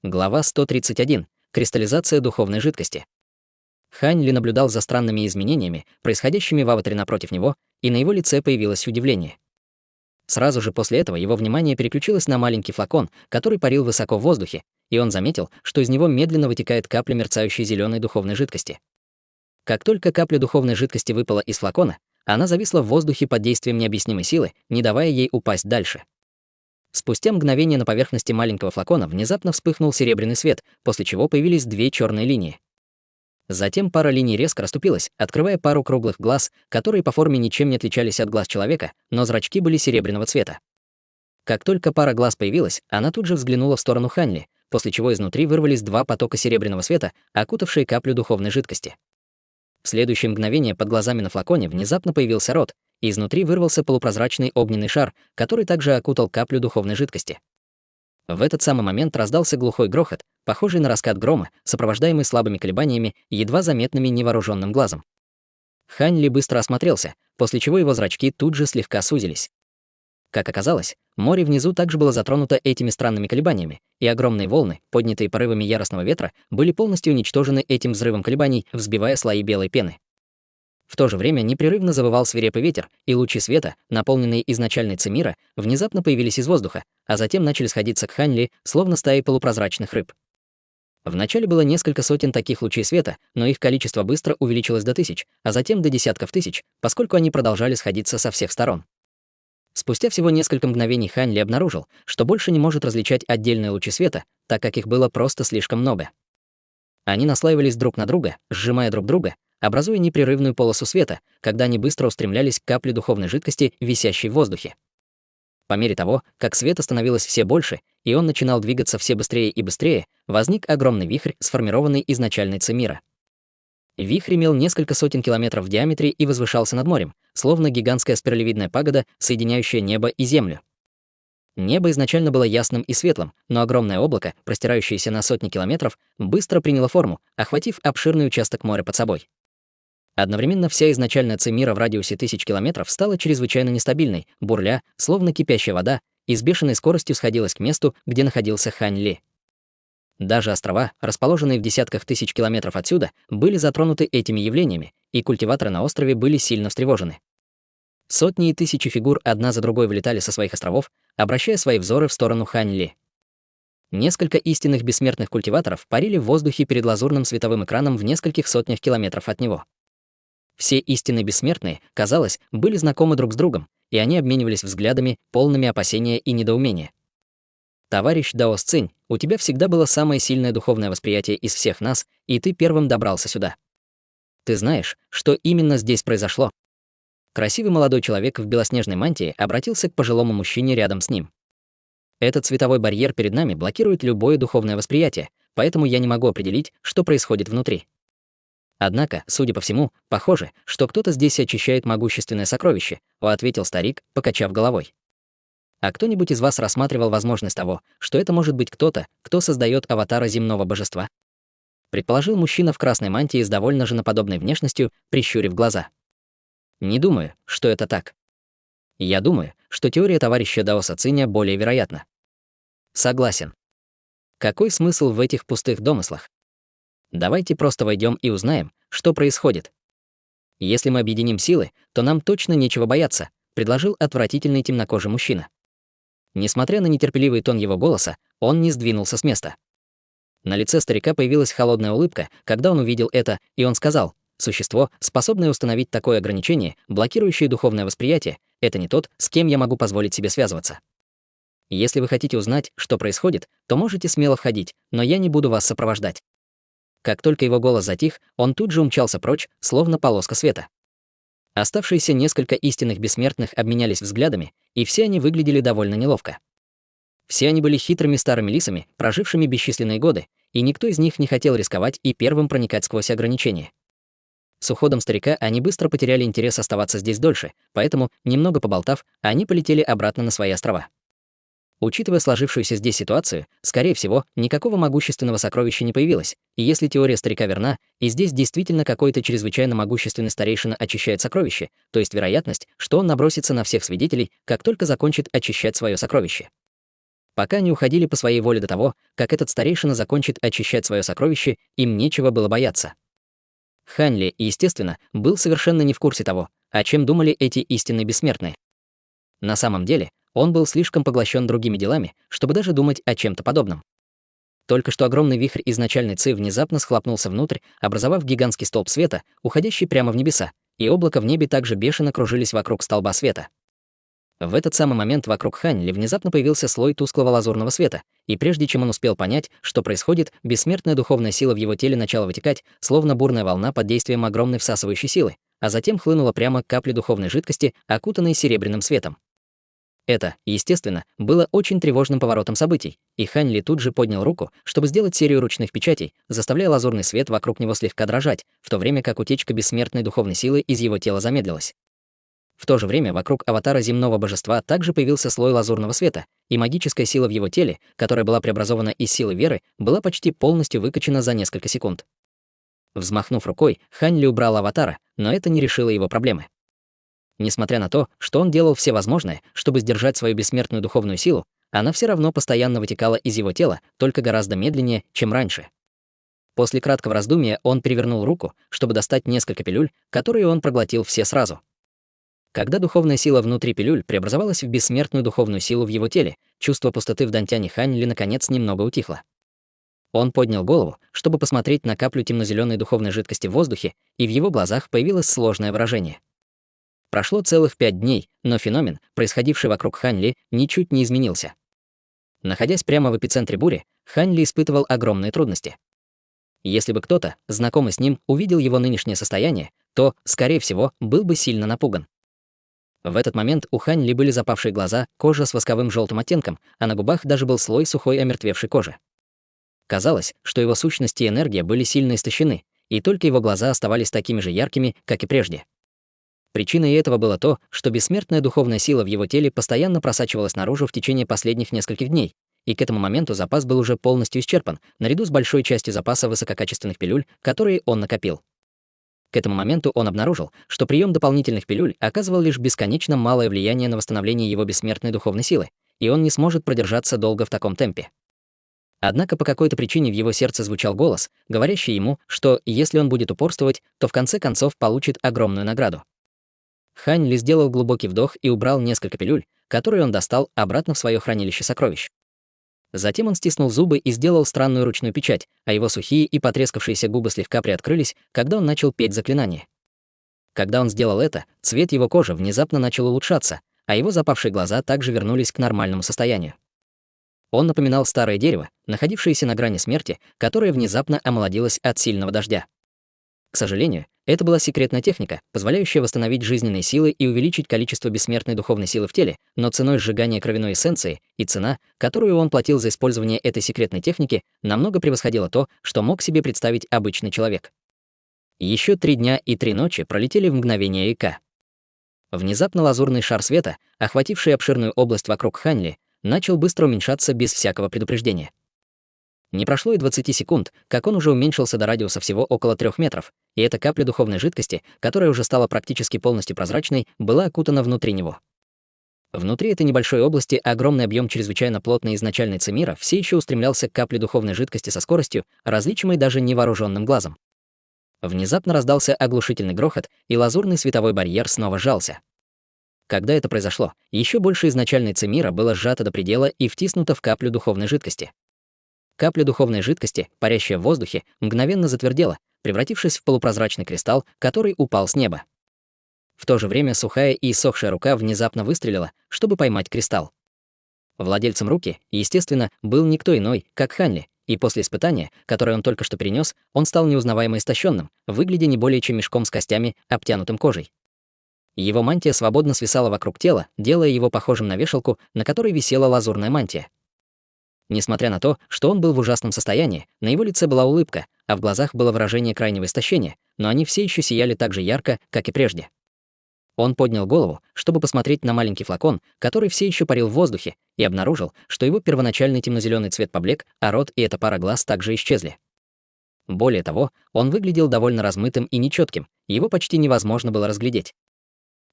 Глава 131. Кристаллизация духовной жидкости. Хань Ли наблюдал за странными изменениями, происходящими в аватаре напротив него, и на его лице появилось удивление. Сразу же после этого его внимание переключилось на маленький флакон, который парил высоко в воздухе, и он заметил, что из него медленно вытекает капля мерцающей зеленой духовной жидкости. Как только капля духовной жидкости выпала из флакона, она зависла в воздухе под действием необъяснимой силы, не давая ей упасть дальше. Спустя мгновение на поверхности маленького флакона внезапно вспыхнул серебряный свет, после чего появились две черные линии. Затем пара линий резко расступилась, открывая пару круглых глаз, которые по форме ничем не отличались от глаз человека, но зрачки были серебряного цвета. Как только пара глаз появилась, она тут же взглянула в сторону Хань Ли, после чего изнутри вырвались два потока серебряного света, окутавшие каплю духовной жидкости. В следующее мгновение под глазами на флаконе внезапно появился рот, и изнутри вырвался полупрозрачный огненный шар, который также окутал каплю духовной жидкости. В этот самый момент раздался глухой грохот, похожий на раскат грома, сопровождаемый слабыми колебаниями, едва заметными невооруженным глазом. Хань Ли быстро осмотрелся, после чего его зрачки тут же слегка сузились. Как оказалось, море внизу также было затронуто этими странными колебаниями, и огромные волны, поднятые порывами яростного ветра, были полностью уничтожены этим взрывом колебаний, взбивая слои белой пены. В то же время непрерывно завывал свирепый ветер, и лучи света, наполненные изначальной ци-мира, внезапно появились из воздуха, а затем начали сходиться к Хань Ли, словно стаи полупрозрачных рыб. Вначале было несколько сотен таких лучей света, но их количество быстро увеличилось до тысяч, а затем до десятков тысяч, поскольку они продолжали сходиться со всех сторон. Спустя всего несколько мгновений Хань Ли обнаружил, что больше не может различать отдельные лучи света, так как их было просто слишком много. Они наслаивались друг на друга, сжимая друг друга, образуя непрерывную полосу света, когда они быстро устремлялись к капле духовной жидкости, висящей в воздухе. По мере того, как света становилось все больше, и он начинал двигаться все быстрее и быстрее, возник огромный вихрь, сформированный из начальной ци-мира. Вихрь имел несколько сотен километров в диаметре и возвышался над морем, словно гигантская спиралевидная пагода, соединяющая небо и землю. Небо изначально было ясным и светлым, но огромное облако, простирающееся на сотни километров, быстро приняло форму, охватив обширный участок моря под собой. Одновременно вся изначальная ци-мира в радиусе 1000 километров стала чрезвычайно нестабильной, бурля, словно кипящая вода, и с бешеной скоростью сходилась к месту, где находился Хань Ли. Даже острова, расположенные в десятках тысяч километров отсюда, были затронуты этими явлениями, и культиваторы на острове были сильно встревожены. Сотни и тысячи фигур одна за другой вылетали со своих островов, обращая свои взоры в сторону Хань Ли. Несколько истинных бессмертных культиваторов парили в воздухе перед лазурным световым экраном в нескольких сотнях километров от него. Все истинные бессмертные, казалось, были знакомы друг с другом, и они обменивались взглядами, полными опасения и недоумения. «Товарищ Дао Сцинь, у тебя всегда было самое сильное духовное восприятие из всех нас, и ты первым добрался сюда. Ты знаешь, что именно здесь произошло?» Красивый молодой человек в белоснежной мантии обратился к пожилому мужчине рядом с ним. «Этот световой барьер перед нами блокирует любое духовное восприятие, поэтому я не могу определить, что происходит внутри. Однако, судя по всему, похоже, что кто-то здесь очищает могущественное сокровище», — ответил старик, покачав головой. «А кто-нибудь из вас рассматривал возможность того, что это может быть кто-то, кто создает аватара земного божества?» Предположил мужчина в красной мантии с довольно женоподобной внешностью, прищурив глаза. «Не думаю, что это так. Я думаю, что теория товарища Даоса Циня более вероятна». «Согласен. Какой смысл в этих пустых домыслах? Давайте просто войдем и узнаем, что происходит. Если мы объединим силы, то нам точно нечего бояться», — предложил отвратительный темнокожий мужчина. Несмотря на нетерпеливый тон его голоса, он не сдвинулся с места. На лице старика появилась холодная улыбка, когда он увидел это, и он сказал: «Существо, способное установить такое ограничение, блокирующее духовное восприятие, это не тот, с кем я могу позволить себе связываться. Если вы хотите узнать, что происходит, то можете смело входить, но я не буду вас сопровождать». Как только его голос затих, он тут же умчался прочь, словно полоска света. Оставшиеся несколько истинных бессмертных обменялись взглядами, и все они выглядели довольно неловко. Все они были хитрыми старыми лисами, прожившими бесчисленные годы, и никто из них не хотел рисковать и первым проникать сквозь ограничения. С уходом старика они быстро потеряли интерес оставаться здесь дольше, поэтому, немного поболтав, они полетели обратно на свои острова. Учитывая сложившуюся здесь ситуацию, скорее всего, никакого могущественного сокровища не появилось, и если теория старика верна, и здесь действительно какой-то чрезвычайно могущественный старейшина очищает сокровище, то есть вероятность, что он набросится на всех свидетелей, как только закончит очищать свое сокровище. Пока они уходили по своей воле до того, как этот старейшина закончит очищать свое сокровище, им нечего было бояться. Хань Ли, естественно, был совершенно не в курсе того, о чем думали эти истинные бессмертные. На самом деле, он был слишком поглощен другими делами, чтобы даже думать о чем-то подобном. Только что огромный вихрь изначальной ци внезапно схлопнулся внутрь, образовав гигантский столб света, уходящий прямо в небеса, и облака в небе также бешено кружились вокруг столба света. В этот самый момент вокруг Хань Ли внезапно появился слой тусклого лазурного света, и прежде чем он успел понять, что происходит, бессмертная духовная сила в его теле начала вытекать, словно бурная волна под действием огромной всасывающей силы, а затем хлынула прямо к капле духовной жидкости, окутанной серебряным светом. Это, естественно, было очень тревожным поворотом событий, и Хань Ли тут же поднял руку, чтобы сделать серию ручных печатей, заставляя лазурный свет вокруг него слегка дрожать, в то время как утечка бессмертной духовной силы из его тела замедлилась. В то же время вокруг аватара земного божества также появился слой лазурного света, и магическая сила в его теле, которая была преобразована из силы веры, была почти полностью выкачана за несколько секунд. Взмахнув рукой, Хань Ли убрал аватара, но это не решило его проблемы. Несмотря на то, что он делал все возможное, чтобы сдержать свою бессмертную духовную силу, она все равно постоянно вытекала из его тела, только гораздо медленнее, чем раньше. После краткого раздумья он перевернул руку, чтобы достать несколько пилюль, которые он проглотил все сразу. Когда духовная сила внутри пилюль преобразовалась в бессмертную духовную силу в его теле, чувство пустоты в Дантяне Хань Ли наконец немного утихло. Он поднял голову, чтобы посмотреть на каплю темно-зеленой духовной жидкости в воздухе, и в его глазах появилось сложное выражение. Прошло целых 5 дней, но феномен, происходивший вокруг Хань Ли, ничуть не изменился. Находясь прямо в эпицентре бури, Хань Ли испытывал огромные трудности. Если бы кто-то, знакомый с ним, увидел его нынешнее состояние, то, скорее всего, был бы сильно напуган. В этот момент у Хань Ли были запавшие глаза, кожа с восковым желтым оттенком, а на губах даже был слой сухой омертвевшей кожи. Казалось, что его сущность и энергия были сильно истощены, и только его глаза оставались такими же яркими, как и прежде. Причиной этого было то, что бессмертная духовная сила в его теле постоянно просачивалась наружу в течение последних нескольких дней, и к этому моменту запас был уже полностью исчерпан, наряду с большой частью запаса высококачественных пилюль, которые он накопил. К этому моменту он обнаружил, что прием дополнительных пилюль оказывал лишь бесконечно малое влияние на восстановление его бессмертной духовной силы, и он не сможет продержаться долго в таком темпе. Однако по какой-то причине в его сердце звучал голос, говорящий ему, что если он будет упорствовать, то в конце концов получит огромную награду. Хань Ли сделал глубокий вдох и убрал несколько пилюль, которые он достал обратно в свое хранилище сокровищ. Затем он стиснул зубы и сделал странную ручную печать, а его сухие и потрескавшиеся губы слегка приоткрылись, когда он начал петь заклинание. Когда он сделал это, цвет его кожи внезапно начал улучшаться, а его запавшие глаза также вернулись к нормальному состоянию. Он напоминал старое дерево, находившееся на грани смерти, которое внезапно омолодилось от сильного дождя. К сожалению, это была секретная техника, позволяющая восстановить жизненные силы и увеличить количество бессмертной духовной силы в теле, но ценой сжигания кровяной эссенции, и цена, которую он платил за использование этой секретной техники, намного превосходила то, что мог себе представить обычный человек. Еще 3 дня и 3 ночи пролетели в мгновение ика. Внезапно лазурный шар света, охвативший обширную область вокруг Хань Ли, начал быстро уменьшаться без всякого предупреждения. Не прошло и 20 секунд, как он уже уменьшился до радиуса всего около 3 метров, и эта капля духовной жидкости, которая уже стала практически полностью прозрачной, была окутана внутри него. Внутри этой небольшой области огромный объем чрезвычайно плотной изначальной ци мира все еще устремлялся к капле духовной жидкости со скоростью, различимой даже невооруженным глазом. Внезапно раздался оглушительный грохот, и лазурный световой барьер снова сжался. Когда это произошло, еще больше изначальной ци мира было сжато до предела и втиснуто в каплю духовной жидкости. Капля духовной жидкости, парящая в воздухе, мгновенно затвердела, превратившись в полупрозрачный кристалл, который упал с неба. В то же время сухая и иссохшая рука внезапно выстрелила, чтобы поймать кристалл. Владельцем руки, естественно, был никто иной, как Хань Ли, и после испытания, которое он только что перенес, он стал неузнаваемо истощенным, выглядя не более чем мешком с костями, обтянутым кожей. Его мантия свободно свисала вокруг тела, делая его похожим на вешалку, на которой висела лазурная мантия. Несмотря на то, что он был в ужасном состоянии, на его лице была улыбка, а в глазах было выражение крайнего истощения, но они все еще сияли так же ярко, как и прежде. Он поднял голову, чтобы посмотреть на маленький флакон, который все еще парил в воздухе, и обнаружил, что его первоначальный темно-зеленый цвет поблек, а рот и эта пара глаз также исчезли. Более того, он выглядел довольно размытым и нечетким, его почти невозможно было разглядеть.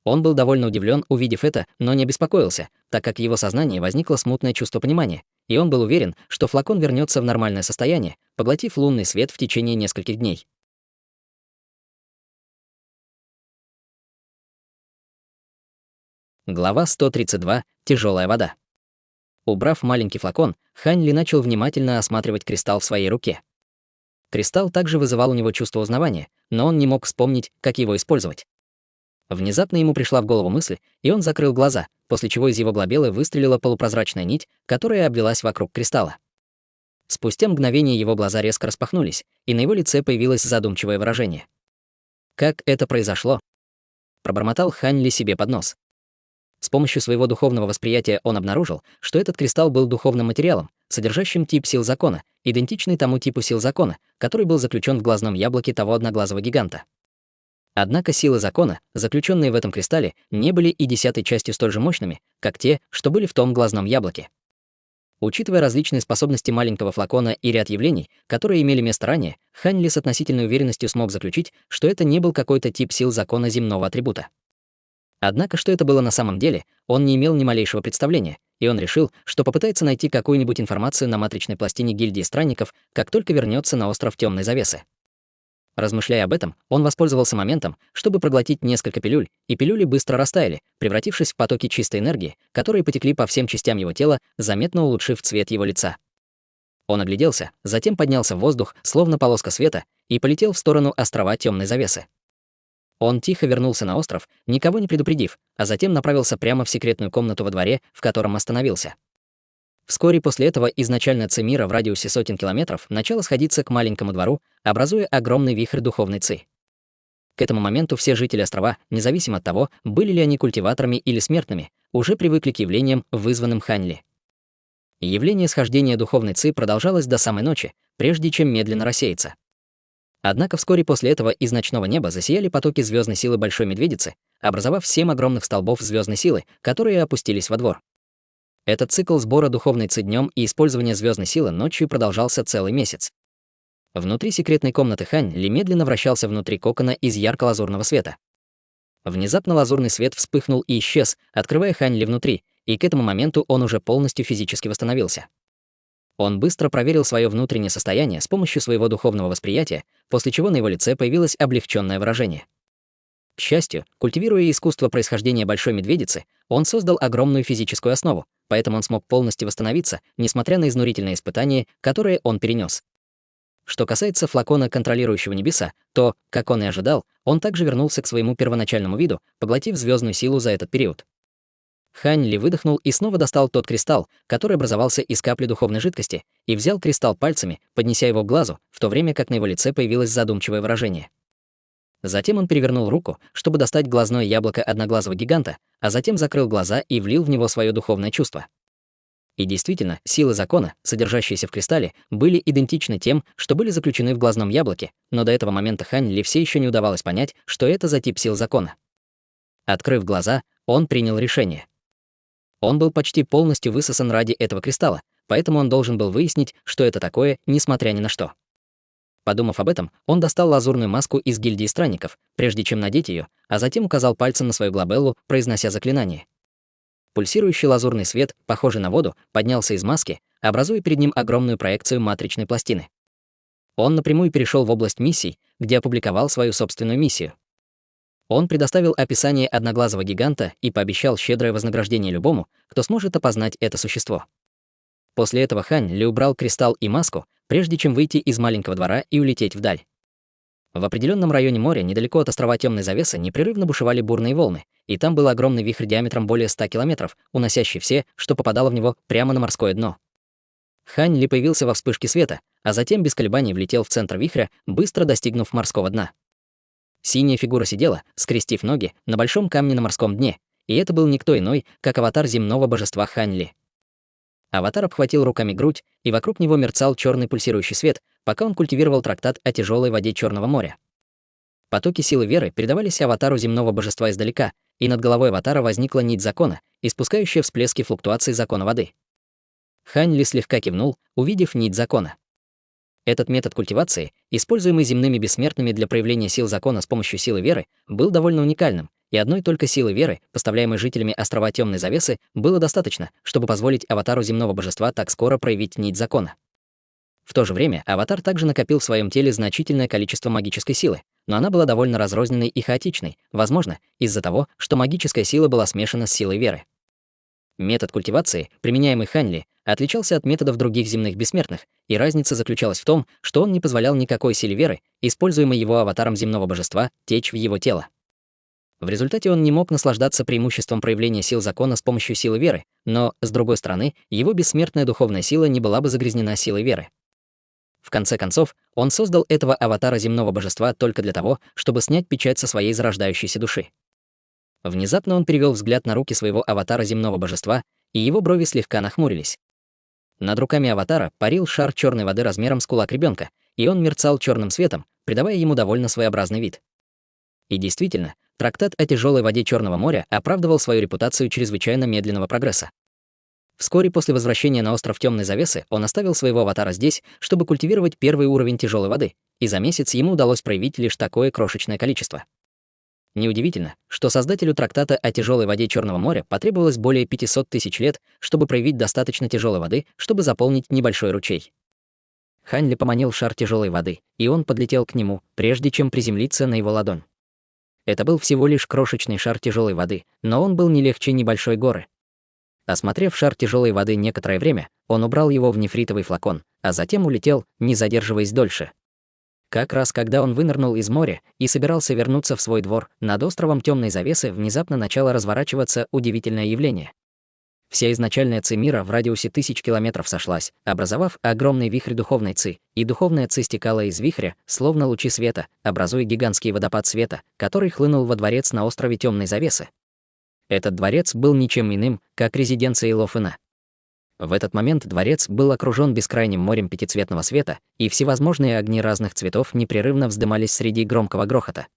Он был довольно удивлен, увидев это, но не беспокоился, так как в его сознании возникло смутное чувство понимания, и он был уверен, что флакон вернется в нормальное состояние, поглотив лунный свет в течение нескольких дней. Глава 132. Тяжелая вода. Убрав маленький флакон, Хань Ли начал внимательно осматривать кристалл в своей руке. Кристалл также вызывал у него чувство узнавания, но он не мог вспомнить, как его использовать. Внезапно ему пришла в голову мысль, и он закрыл глаза, после чего из его глобелы выстрелила полупрозрачная нить, которая обвелась вокруг кристалла. Спустя мгновение его глаза резко распахнулись, и на его лице появилось задумчивое выражение. «Как это произошло?» — пробормотал Хань Ли себе под нос. С помощью своего духовного восприятия он обнаружил, что этот кристалл был духовным материалом, содержащим тип сил закона, идентичный тому типу сил закона, который был заключен в глазном яблоке того одноглазого гиганта. Однако силы закона, заключенные в этом кристалле, не были и десятой частью столь же мощными, как те, что были в том глазном яблоке. Учитывая различные способности маленького флакона и ряд явлений, которые имели место ранее, Хань Ли с относительной уверенностью смог заключить, что это не был какой-то тип сил закона земного атрибута. Однако, что это было на самом деле, он не имел ни малейшего представления, и он решил, что попытается найти какую-нибудь информацию на матричной пластине гильдии странников, как только вернется на остров Темной Завесы. Размышляя об этом, он воспользовался моментом, чтобы проглотить несколько пилюль, и пилюли быстро растаяли, превратившись в потоки чистой энергии, которые потекли по всем частям его тела, заметно улучшив цвет его лица. Он огляделся, затем поднялся в воздух, словно полоска света, и полетел в сторону острова Темной Завесы. Он тихо вернулся на остров, никого не предупредив, а затем направился прямо в секретную комнату во дворе, в котором остановился. Вскоре после этого изначально Цимира в радиусе сотен километров начала сходиться к маленькому двору, образуя огромный вихрь духовной ци. К этому моменту все жители острова, независимо от того, были ли они культиваторами или смертными, уже привыкли к явлениям, вызванным Хань Ли. Явление схождения духовной ци продолжалось до самой ночи, прежде чем медленно рассеяться. Однако вскоре после этого из ночного неба засияли потоки звездной силы Большой Медведицы, образовав 7 огромных столбов звездной силы, которые опустились во двор. Этот цикл сбора духовной ци днем и использования звездной силы ночью продолжался целый месяц. Внутри секретной комнаты Хань Ли медленно вращался внутри кокона из ярко-лазурного света. Внезапно лазурный свет вспыхнул и исчез, открывая Хань Ли внутри, и к этому моменту он уже полностью физически восстановился. Он быстро проверил свое внутреннее состояние с помощью своего духовного восприятия, после чего на его лице появилось облегченное выражение. К счастью, культивируя искусство происхождения Большой Медведицы, он создал огромную физическую основу, поэтому он смог полностью восстановиться, несмотря на изнурительные испытания, которые он перенес. Что касается флакона, контролирующего небеса, то, как он и ожидал, он также вернулся к своему первоначальному виду, поглотив звездную силу за этот период. Хань Ли выдохнул и снова достал тот кристалл, который образовался из капли духовной жидкости, и взял кристалл пальцами, поднеся его к глазу, в то время как на его лице появилось задумчивое выражение. Затем он перевернул руку, чтобы достать глазное яблоко одноглазого гиганта, а затем закрыл глаза и влил в него свое духовное чувство. И действительно, силы закона, содержащиеся в кристалле, были идентичны тем, что были заключены в глазном яблоке, но до этого момента Хань Ли все еще не удавалось понять, что это за тип сил закона. Открыв глаза, он принял решение. Он был почти полностью высосан ради этого кристалла, поэтому он должен был выяснить, что это такое, несмотря ни на что. Подумав об этом, он достал лазурную маску из гильдии странников, прежде чем надеть ее, а затем указал пальцем на свою глобеллу, произнося заклинание. Пульсирующий лазурный свет, похожий на воду, поднялся из маски, образуя перед ним огромную проекцию матричной пластины. Он напрямую перешел в область миссий, где опубликовал свою собственную миссию. Он предоставил описание одноглазого гиганта и пообещал щедрое вознаграждение любому, кто сможет опознать это существо. После этого Хань Ли убрал кристалл и маску, прежде чем выйти из маленького двора и улететь вдаль. В определенном районе моря, недалеко от острова Темной Завесы, непрерывно бушевали бурные волны, и там был огромный вихрь диаметром более 100 километров, уносящий все, что попадало в него, прямо на морское дно. Хань Ли появился во вспышке света, а затем без колебаний влетел в центр вихря, быстро достигнув морского дна. Синяя фигура сидела, скрестив ноги, на большом камне на морском дне, и это был никто иной, как аватар земного божества Хань Ли. Аватар обхватил руками грудь, и вокруг него мерцал черный пульсирующий свет, пока он культивировал трактат о тяжелой воде Черного моря. Потоки силы веры передавались аватару земного божества издалека, и над головой аватара возникла нить закона, испускающая всплески флуктуаций закона воды. Хань Ли слегка кивнул, увидев нить закона. Этот метод культивации, используемый земными бессмертными для проявления сил закона с помощью силы веры, был довольно уникальным, и одной только силы веры, поставляемой жителями острова Темной Завесы, было достаточно, чтобы позволить аватару земного божества так скоро проявить нить закона. В то же время аватар также накопил в своем теле значительное количество магической силы, но она была довольно разрозненной и хаотичной, возможно, из-за того, что магическая сила была смешана с силой веры. Метод культивации, применяемый Хань Ли, отличался от методов других земных бессмертных, и разница заключалась в том, что он не позволял никакой силе веры, используемой его аватаром земного божества, течь в его тело. В результате он не мог наслаждаться преимуществом проявления сил закона с помощью силы веры, но, с другой стороны, его бессмертная духовная сила не была бы загрязнена силой веры. В конце концов, он создал этого аватара земного божества только для того, чтобы снять печать со своей зарождающейся души. Внезапно он перевел взгляд на руки своего аватара земного божества, и его брови слегка нахмурились. Над руками аватара парил шар черной воды размером с кулак ребенка, и он мерцал черным светом, придавая ему довольно своеобразный вид. И действительно, трактат о тяжелой воде Черного моря оправдывал свою репутацию чрезвычайно медленного прогресса. Вскоре после возвращения на остров Темной Завесы он оставил своего аватара здесь, чтобы культивировать первый уровень тяжелой воды, и за месяц ему удалось проявить лишь такое крошечное количество. Неудивительно, что создателю трактата о тяжелой воде Черного моря потребовалось более 500 тысяч лет, чтобы проявить достаточно тяжелой воды, чтобы заполнить небольшой ручей. Хань Ли поманил шар тяжелой воды, и он подлетел к нему, прежде чем приземлиться на его ладонь. Это был всего лишь крошечный шар тяжелой воды, но он был не легче небольшой горы. Осмотрев шар тяжелой воды некоторое время, он убрал его в нефритовый флакон, а затем улетел, не задерживаясь дольше. Как раз когда он вынырнул из моря и собирался вернуться в свой двор, над островом Темной Завесы внезапно начало разворачиваться удивительное явление. Вся изначальная ци мира в радиусе 1000 километров сошлась, образовав огромный вихрь духовной ци, и духовная ци стекала из вихря, словно лучи света, образуя гигантский водопад света, который хлынул во дворец на острове Темной Завесы. Этот дворец был ничем иным, как резиденцией Ло Фена. В этот момент дворец был окружен бескрайним морем пятицветного света, и всевозможные огни разных цветов непрерывно вздымались среди громкого грохота.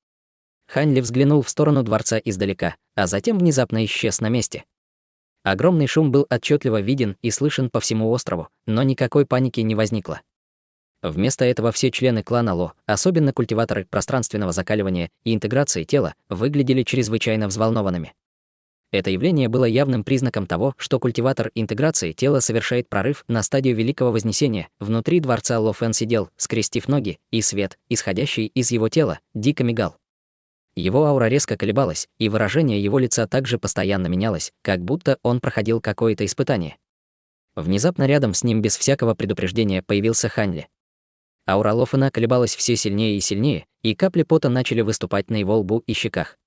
Хань Ли взглянул в сторону дворца издалека, а затем внезапно исчез на месте. Огромный шум был отчетливо виден и слышен по всему острову, но никакой паники не возникло. Вместо этого все члены клана Ло, особенно культиваторы пространственного закаливания и интеграции тела, выглядели чрезвычайно взволнованными. Это явление было явным признаком того, что культиватор интеграции тела совершает прорыв на стадию Великого Вознесения. Внутри дворца Ло Фен сидел, скрестив ноги, и свет, исходящий из его тела, дико мигал. Его аура резко колебалась, и выражение его лица также постоянно менялось, как будто он проходил какое-то испытание. Внезапно рядом с ним без всякого предупреждения появился Хань Ли. Аура Ло Фена колебалась все сильнее и сильнее, и капли пота начали выступать на его лбу и щеках.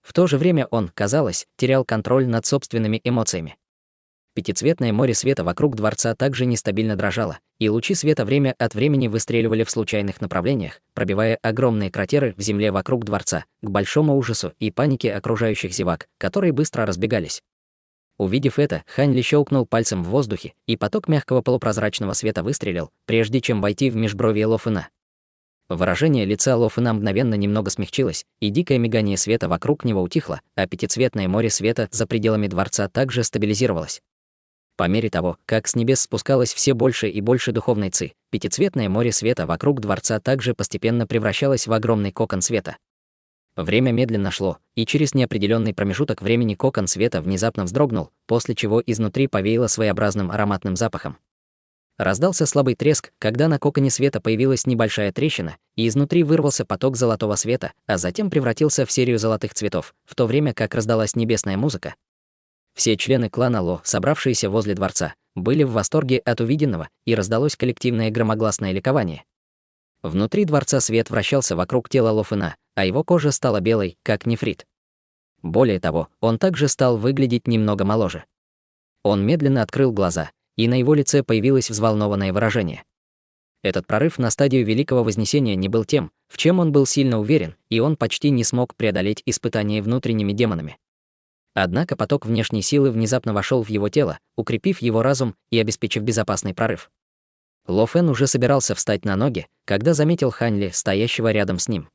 В то же время он, казалось, терял контроль над собственными эмоциями. Пятицветное море света вокруг дворца также нестабильно дрожало, и лучи света время от времени выстреливали в случайных направлениях, пробивая огромные кратеры в земле вокруг дворца, к большому ужасу и панике окружающих зевак, которые быстро разбегались. Увидев это, Хань Ли щелкнул пальцем в воздухе, и поток мягкого полупрозрачного света выстрелил, прежде чем войти в межбровье Ло Фена. Выражение лица Ло Фена мгновенно немного смягчилось, и дикое мигание света вокруг него утихло, а пятицветное море света за пределами дворца также стабилизировалось. По мере того, как с небес спускалось все больше и больше духовной ци, пятицветное море света вокруг дворца также постепенно превращалось в огромный кокон света. Время медленно шло, и через неопределенный промежуток времени кокон света внезапно вздрогнул, после чего изнутри повеяло своеобразным ароматным запахом. Раздался слабый треск, когда на коконе света появилась небольшая трещина, и изнутри вырвался поток золотого света, а затем превратился в серию золотых цветов, в то время как раздалась небесная музыка. Все члены клана Ло, собравшиеся возле дворца, были в восторге от увиденного, и раздалось коллективное громогласное ликование. Внутри дворца свет вращался вокруг тела Ло Фена, а его кожа стала белой, как нефрит. Более того, он также стал выглядеть немного моложе. Он медленно открыл глаза, и на его лице появилось взволнованное выражение. Этот прорыв на стадию Великого Вознесения не был тем, в чем он был сильно уверен, и он почти не смог преодолеть испытание внутренними демонами. Однако поток внешней силы внезапно вошел в его тело, укрепив его разум и обеспечив безопасный прорыв. Ло Фен уже собирался встать на ноги, когда заметил Хань Ли, стоящего рядом с ним.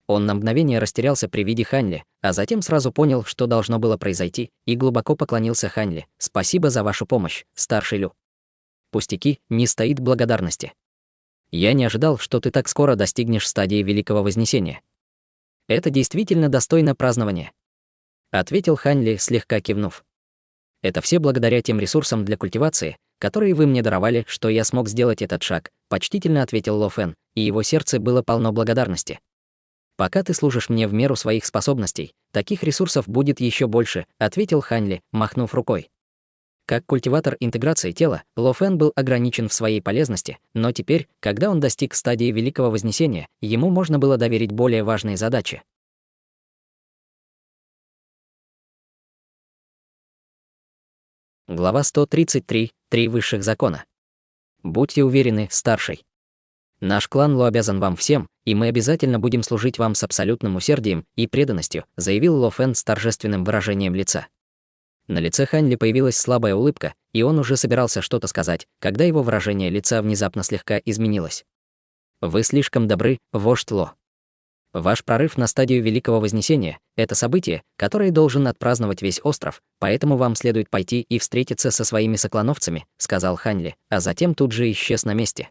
Он на мгновение растерялся при виде Хань Ли, а затем сразу понял, что должно было произойти, и глубоко поклонился Хань Ли. «Спасибо за вашу помощь, старший Лю. Пустяки, не стоит благодарности. Я не ожидал, что ты так скоро достигнешь стадии Великого Вознесения». Это действительно достойно празднования, ответил Хань Ли, слегка кивнув. Это все благодаря тем ресурсам для культивации, которые вы мне даровали, что я смог сделать этот шаг, почтительно ответил Ло Фэн, и его сердце было полно благодарности. Пока ты служишь мне в меру своих способностей, таких ресурсов будет еще больше, ответил Хань Ли, махнув рукой. Как культиватор интеграции тела, Ло Фэн был ограничен в своей полезности, но теперь, когда он достиг стадии Великого Вознесения, ему можно было доверить более важные задачи. Глава 133. Три высших закона. Будьте уверены, старший. Наш клан Ло обязан вам всем, и мы обязательно будем служить вам с абсолютным усердием и преданностью, заявил Ло Фэн с торжественным выражением лица. На лице Хань Ли появилась слабая улыбка, и он уже собирался что-то сказать, когда его выражение лица внезапно слегка изменилось. Вы слишком добры, вождь Ло. Ваш прорыв на стадию Великого Вознесения — это событие, которое должен отпраздновать весь остров, поэтому вам следует пойти и встретиться со своими соклановцами, сказал Хань Ли, а затем тут же исчез на месте.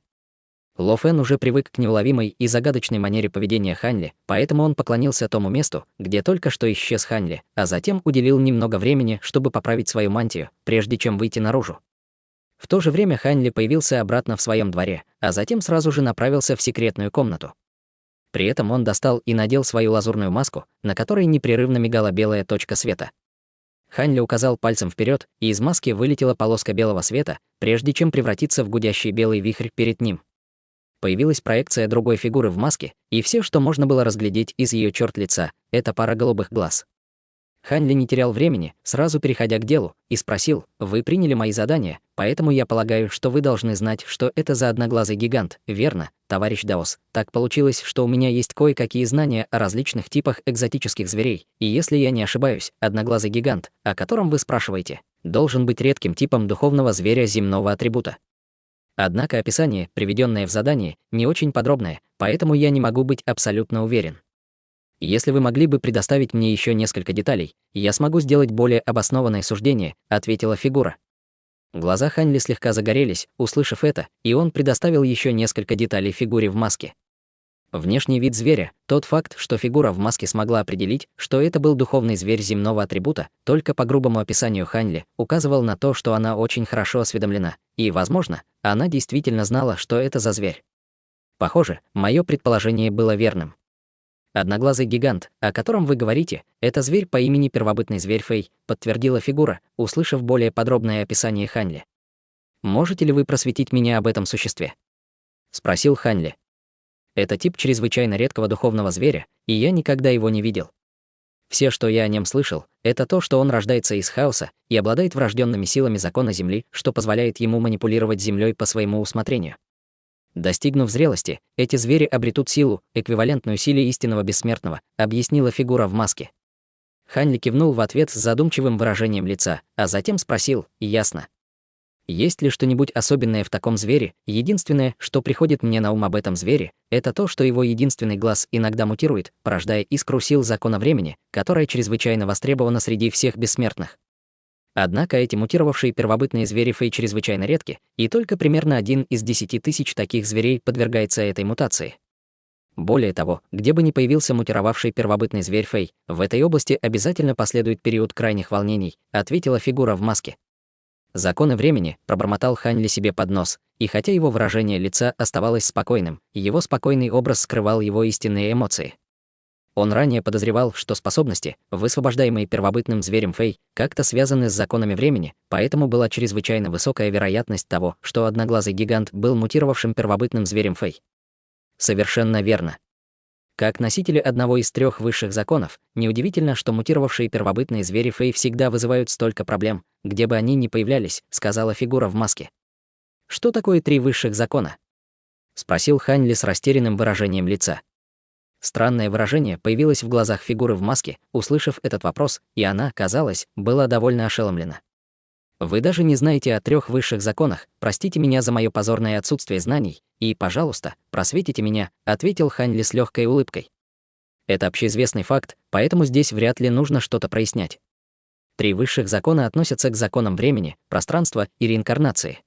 Ло Фэн уже привык к неуловимой и загадочной манере поведения Хань Ли, поэтому он поклонился тому месту, где только что исчез Хань Ли, а затем уделил немного времени, чтобы поправить свою мантию, прежде чем выйти наружу. В то же время Хань Ли появился обратно в своем дворе, а затем сразу же направился в секретную комнату. При этом он достал и надел свою лазурную маску, на которой непрерывно мигала белая точка света. Хань Ли указал пальцем вперед, и из маски вылетела полоска белого света, прежде чем превратиться в гудящий белый вихрь перед ним. Появилась проекция другой фигуры в маске, и все, что можно было разглядеть из ее черт лица, это пара голубых глаз. Хань Ли не терял времени, сразу переходя к делу, и спросил: «Вы приняли мои задания, поэтому я полагаю, что вы должны знать, что это за одноглазый гигант, верно, товарищ Даос? Так получилось, что у меня есть кое-какие знания о различных типах экзотических зверей, и если я не ошибаюсь, одноглазый гигант, о котором вы спрашиваете, должен быть редким типом духовного зверя земного атрибута. Однако описание, приведенное в задании, не очень подробное, поэтому я не могу быть абсолютно уверен. Если вы могли бы предоставить мне еще несколько деталей, я смогу сделать более обоснованное суждение», — ответила фигура. Глаза Хань Ли слегка загорелись, услышав это, и он предоставил еще несколько деталей фигуре в маске. Внешний вид зверя, тот факт, что фигура в маске смогла определить, что это был духовный зверь земного атрибута, только по грубому описанию Хань Ли, указывал на то, что она очень хорошо осведомлена, и, возможно, она действительно знала, что это за зверь. Похоже, мое предположение было верным. Одноглазый гигант, о котором вы говорите, это зверь по имени первобытный зверь Фэй, подтвердила фигура, услышав более подробное описание Хань Ли. Можете ли вы просветить меня об этом существе? Спросил Хань Ли. Это тип чрезвычайно редкого духовного зверя, и я никогда его не видел. Все, что я о нем слышал, это то, что он рождается из хаоса и обладает врожденными силами закона Земли, что позволяет ему манипулировать Землей по своему усмотрению. Достигнув зрелости, эти звери обретут силу, эквивалентную силе истинного бессмертного, объяснила фигура в маске. Хань Ли кивнул в ответ с задумчивым выражением лица, а затем спросил: «Ясно. Есть ли что-нибудь особенное в таком звере? Единственное, что приходит мне на ум об этом звере, это то, что его единственный глаз иногда мутирует, порождая искру сил закона времени, которая чрезвычайно востребована среди всех бессмертных. Однако эти мутировавшие первобытные звери Фэй чрезвычайно редки, и только примерно 1 из 10 тысяч таких зверей подвергается этой мутации. Более того, где бы ни появился мутировавший первобытный зверь Фэй, в этой области обязательно последует период крайних волнений», — ответила фигура в маске. «Законы времени», — пробормотал Хань Ли себе под нос, и хотя его выражение лица оставалось спокойным, его спокойный образ скрывал его истинные эмоции. Он ранее подозревал, что способности, высвобождаемые первобытным зверем Фэй, как-то связаны с законами времени, поэтому была чрезвычайно высокая вероятность того, что одноглазый гигант был мутировавшим первобытным зверем Фэй. Совершенно верно. Как носители одного из 3 высших законов, неудивительно, что мутировавшие первобытные звери Фэй всегда вызывают столько проблем, где бы они ни появлялись, сказала фигура в маске. «Что такое 3 высших закона?» — спросил Хань Ли с растерянным выражением лица. Странное выражение появилось в глазах фигуры в маске, услышав этот вопрос, и она, казалось, была довольно ошеломлена. «Вы даже не знаете о 3 высших законах, простите меня за мое позорное отсутствие знаний, и, пожалуйста, просветите меня», — ответил Хань Ли с легкой улыбкой. «Это общеизвестный факт, поэтому здесь вряд ли нужно что-то прояснять. 3 высших закона относятся к законам времени, пространства и реинкарнации.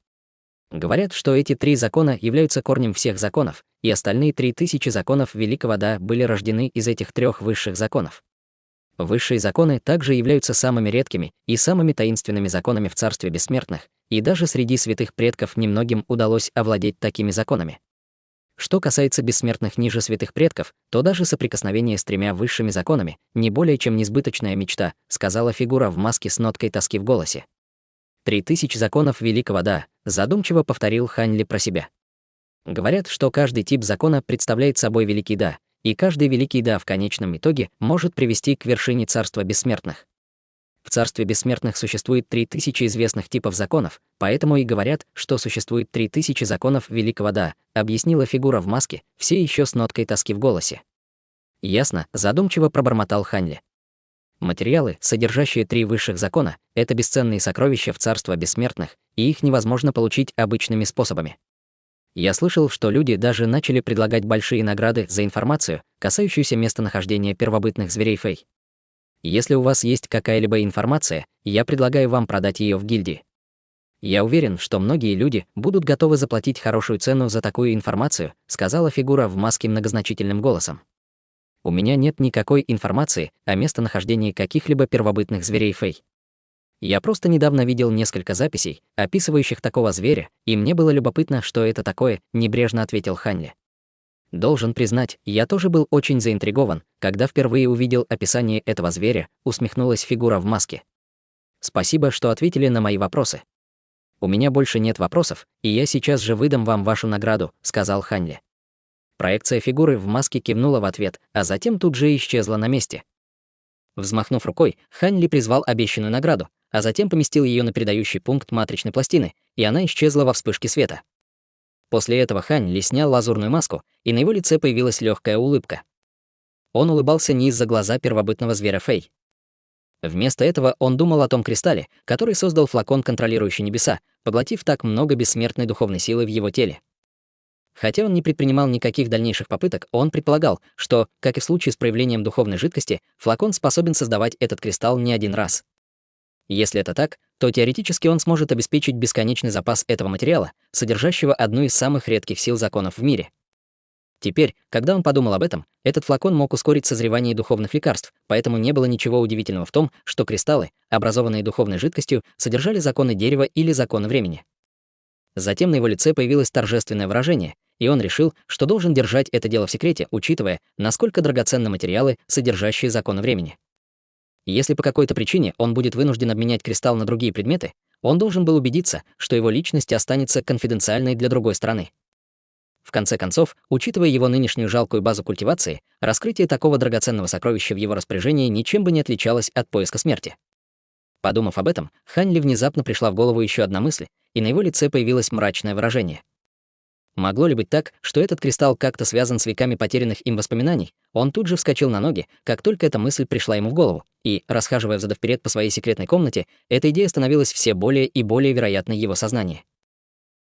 Говорят, что эти 3 закона являются корнем всех законов, и остальные 3000 законов Великого Да были рождены из этих 3 высших законов. Высшие законы также являются самыми редкими и самыми таинственными законами в Царстве Бессмертных, и даже среди святых предков немногим удалось овладеть такими законами. Что касается бессмертных ниже святых предков, то даже соприкосновение с 3 высшими законами не более чем несбыточная мечта, сказала фигура в маске с ноткой тоски в голосе. 3000 законов Великого Да, задумчиво повторил Хань Ли про себя. Говорят, что каждый тип закона представляет собой Великий Да, и каждый Великий Да в конечном итоге может привести к вершине Царства Бессмертных. В Царстве Бессмертных существует 3000 известных типов законов, поэтому и говорят, что существует 3000 законов Великого Да, объяснила фигура в маске, все еще с ноткой тоски в голосе. Ясно, задумчиво пробормотал Хань Ли. Материалы, содержащие 3 высших закона, это бесценные сокровища в Царство Бессмертных, и их невозможно получить обычными способами. Я слышал, что люди даже начали предлагать большие награды за информацию, касающуюся местонахождения первобытных зверей Фэй. Если у вас есть какая-либо информация, я предлагаю вам продать ее в гильдии. Я уверен, что многие люди будут готовы заплатить хорошую цену за такую информацию, сказала фигура в маске многозначительным голосом. У меня нет никакой информации о местонахождении каких-либо первобытных зверей Фэй. Я просто недавно видел несколько записей, описывающих такого зверя, и мне было любопытно, что это такое, небрежно ответил Хань Ли. Должен признать, я тоже был очень заинтригован, когда впервые увидел описание этого зверя, усмехнулась фигура в маске. Спасибо, что ответили на мои вопросы. У меня больше нет вопросов, и я сейчас же выдам вам вашу награду, сказал Хань Ли. Проекция фигуры в маске кивнула в ответ, а затем тут же исчезла на месте. Взмахнув рукой, Хань Ли призвал обещанную награду, а затем поместил ее на передающий пункт матричной пластины, и она исчезла во вспышке света. После этого Хань Ли снял лазурную маску, и на его лице появилась легкая улыбка. Он улыбался не из-за глаза первобытного зверя Фэй. Вместо этого он думал о том кристалле, который создал флакон, контролирующий небеса, поглотив так много бессмертной духовной силы в его теле. Хотя он не предпринимал никаких дальнейших попыток, он предполагал, что, как и в случае с проявлением духовной жидкости, флакон способен создавать этот кристалл не один раз. Если это так, то теоретически он сможет обеспечить бесконечный запас этого материала, содержащего одну из самых редких сил законов в мире. Теперь, когда он подумал об этом, этот флакон мог ускорить созревание духовных лекарств, поэтому не было ничего удивительного в том, что кристаллы, образованные духовной жидкостью, содержали законы дерева или законы времени. Затем на его лице появилось торжественное выражение, и он решил, что должен держать это дело в секрете, учитывая, насколько драгоценны материалы, содержащие законы времени. Если по какой-то причине он будет вынужден обменять кристалл на другие предметы, он должен был убедиться, что его личность останется конфиденциальной для другой стороны. В конце концов, учитывая его нынешнюю жалкую базу культивации, раскрытие такого драгоценного сокровища в его распоряжении ничем бы не отличалось от поиска смерти. Подумав об этом, Хань Ли внезапно пришла в голову еще одна мысль, и на его лице появилось мрачное выражение. Могло ли быть так, что этот кристалл как-то связан с веками потерянных им воспоминаний? Он тут же вскочил на ноги, как только эта мысль пришла ему в голову, и, расхаживая взад и вперед по своей секретной комнате, эта идея становилась все более и более вероятной в его сознании.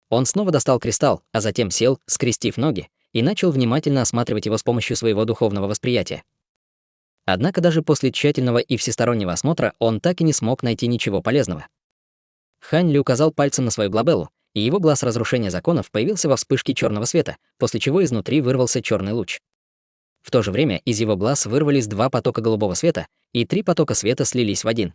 Он снова достал кристалл, а затем сел, скрестив ноги, и начал внимательно осматривать его с помощью своего духовного восприятия. Однако даже после тщательного и всестороннего осмотра он так и не смог найти ничего полезного. Хань Ли указал пальцем на свою глобеллу, и его глаз разрушения законов появился во вспышке черного света, после чего изнутри вырвался черный луч. В то же время из его глаз вырвались 2 потока голубого света, и 3 потока света слились в один.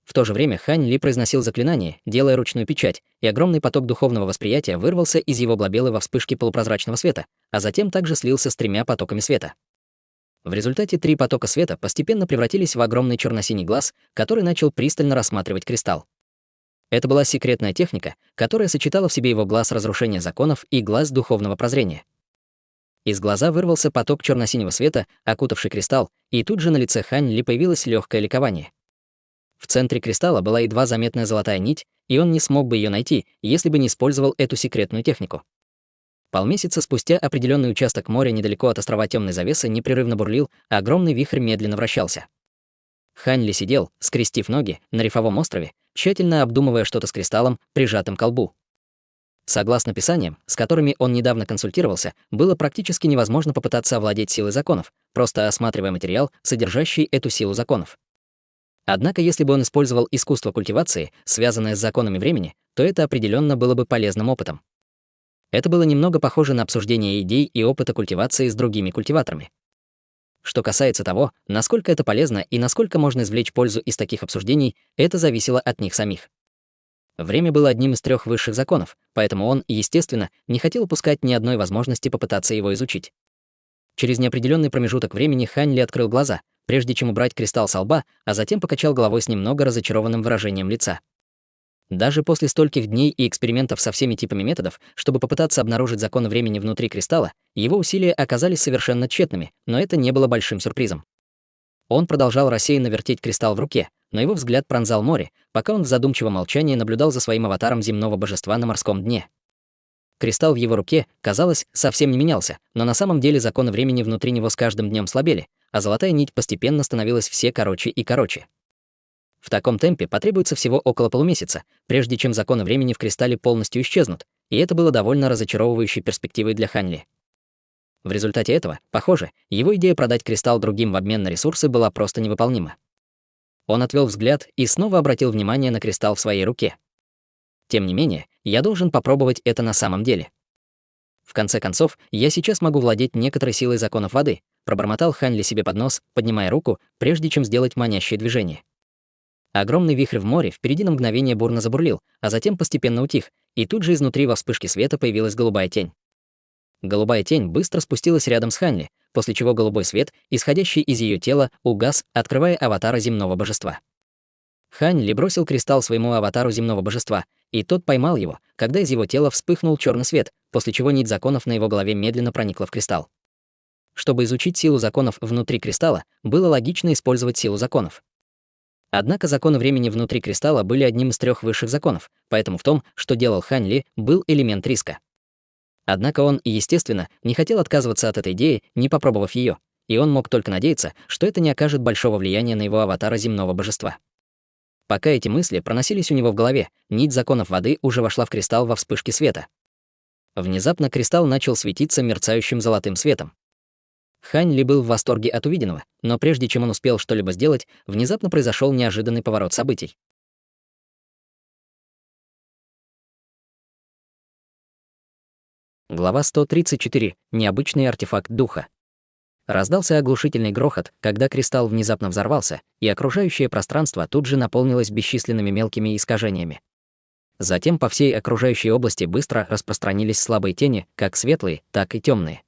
В то же время Хань Ли произносил заклинание, делая ручную печать, и огромный поток духовного восприятия вырвался из его глобеллы во вспышке полупрозрачного света, а затем также слился с 3 потоками света. В результате 3 потока света постепенно превратились в огромный черно-синий глаз, который начал пристально рассматривать кристалл. Это была секретная техника, которая сочетала в себе его глаз разрушения законов и глаз духовного прозрения. Из глаза вырвался поток черно-синего света, окутавший кристалл, и тут же на лице Хань Ли появилось легкое ликование. В центре кристалла была едва заметная золотая нить, и он не смог бы ее найти, если бы не использовал эту секретную технику. Полмесяца спустя определенный участок моря недалеко от острова Темной Завесы непрерывно бурлил, а огромный вихрь медленно вращался. Хань Ли сидел, скрестив ноги, на рифовом острове, тщательно обдумывая что-то с кристаллом, прижатым к колбу. Согласно писаниям, с которыми он недавно консультировался, было практически невозможно попытаться овладеть силой законов, просто осматривая материал, содержащий эту силу законов. Однако, если бы он использовал искусство культивации, связанное с законами времени, то это определенно было бы полезным опытом. Это было немного похоже на обсуждение идей и опыта культивации с другими культиваторами. Что касается того, насколько это полезно и насколько можно извлечь пользу из таких обсуждений, это зависело от них самих. Время было одним из 3 высших законов, поэтому он, естественно, не хотел упускать ни одной возможности попытаться его изучить. Через неопределенный промежуток времени Хань Ли открыл глаза, прежде чем убрать кристалл со лба, а затем покачал головой с немного разочарованным выражением лица. Даже после стольких дней и экспериментов со всеми типами методов, чтобы попытаться обнаружить законы времени внутри кристалла, его усилия оказались совершенно тщетными, но это не было большим сюрпризом. Он продолжал рассеянно вертеть кристалл в руке, но его взгляд пронзал море, пока он в задумчивом молчании наблюдал за своим аватаром земного божества на морском дне. Кристалл в его руке, казалось, совсем не менялся, но на самом деле законы времени внутри него с каждым днем слабели, а золотая нить постепенно становилась все короче и короче. В таком темпе потребуется всего около полумесяца, прежде чем законы времени в кристалле полностью исчезнут, и это было довольно разочаровывающей перспективой для Хань Ли. В результате этого, похоже, его идея продать кристалл другим в обмен на ресурсы была просто невыполнима. Он отвел взгляд и снова обратил внимание на кристалл в своей руке. Тем не менее, я должен попробовать это на самом деле. В конце концов, я сейчас могу владеть некоторой силой законов воды, пробормотал Хань Ли себе под нос, поднимая руку, прежде чем сделать манящее движение. Огромный вихрь в море впереди на мгновение бурно забурлил, а затем постепенно утих, и тут же изнутри во вспышке света появилась голубая тень. Голубая тень быстро спустилась рядом с Хань Ли, после чего голубой свет, исходящий из ее тела, угас, открывая аватара земного божества. Хань Ли бросил кристалл своему аватару земного божества, и тот поймал его, когда из его тела вспыхнул черный свет, после чего нить законов на его голове медленно проникла в кристалл. Чтобы изучить силу законов внутри кристалла, было логично использовать силу законов. Однако законы времени внутри кристалла были одним из 3 высших законов, поэтому в том, что делал Хань Ли, был элемент риска. Однако он, естественно, не хотел отказываться от этой идеи, не попробовав ее, и он мог только надеяться, что это не окажет большого влияния на его аватара земного божества. Пока эти мысли проносились у него в голове, нить законов воды уже вошла в кристалл во вспышке света. Внезапно кристалл начал светиться мерцающим золотым светом. Хань Ли был в восторге от увиденного, но прежде чем он успел что-либо сделать, внезапно произошел неожиданный поворот событий. Глава 134. Необычный артефакт духа. Раздался оглушительный грохот, когда кристалл внезапно взорвался, и окружающее пространство тут же наполнилось бесчисленными мелкими искажениями. Затем по всей окружающей области быстро распространились слабые тени, как светлые, так и темные.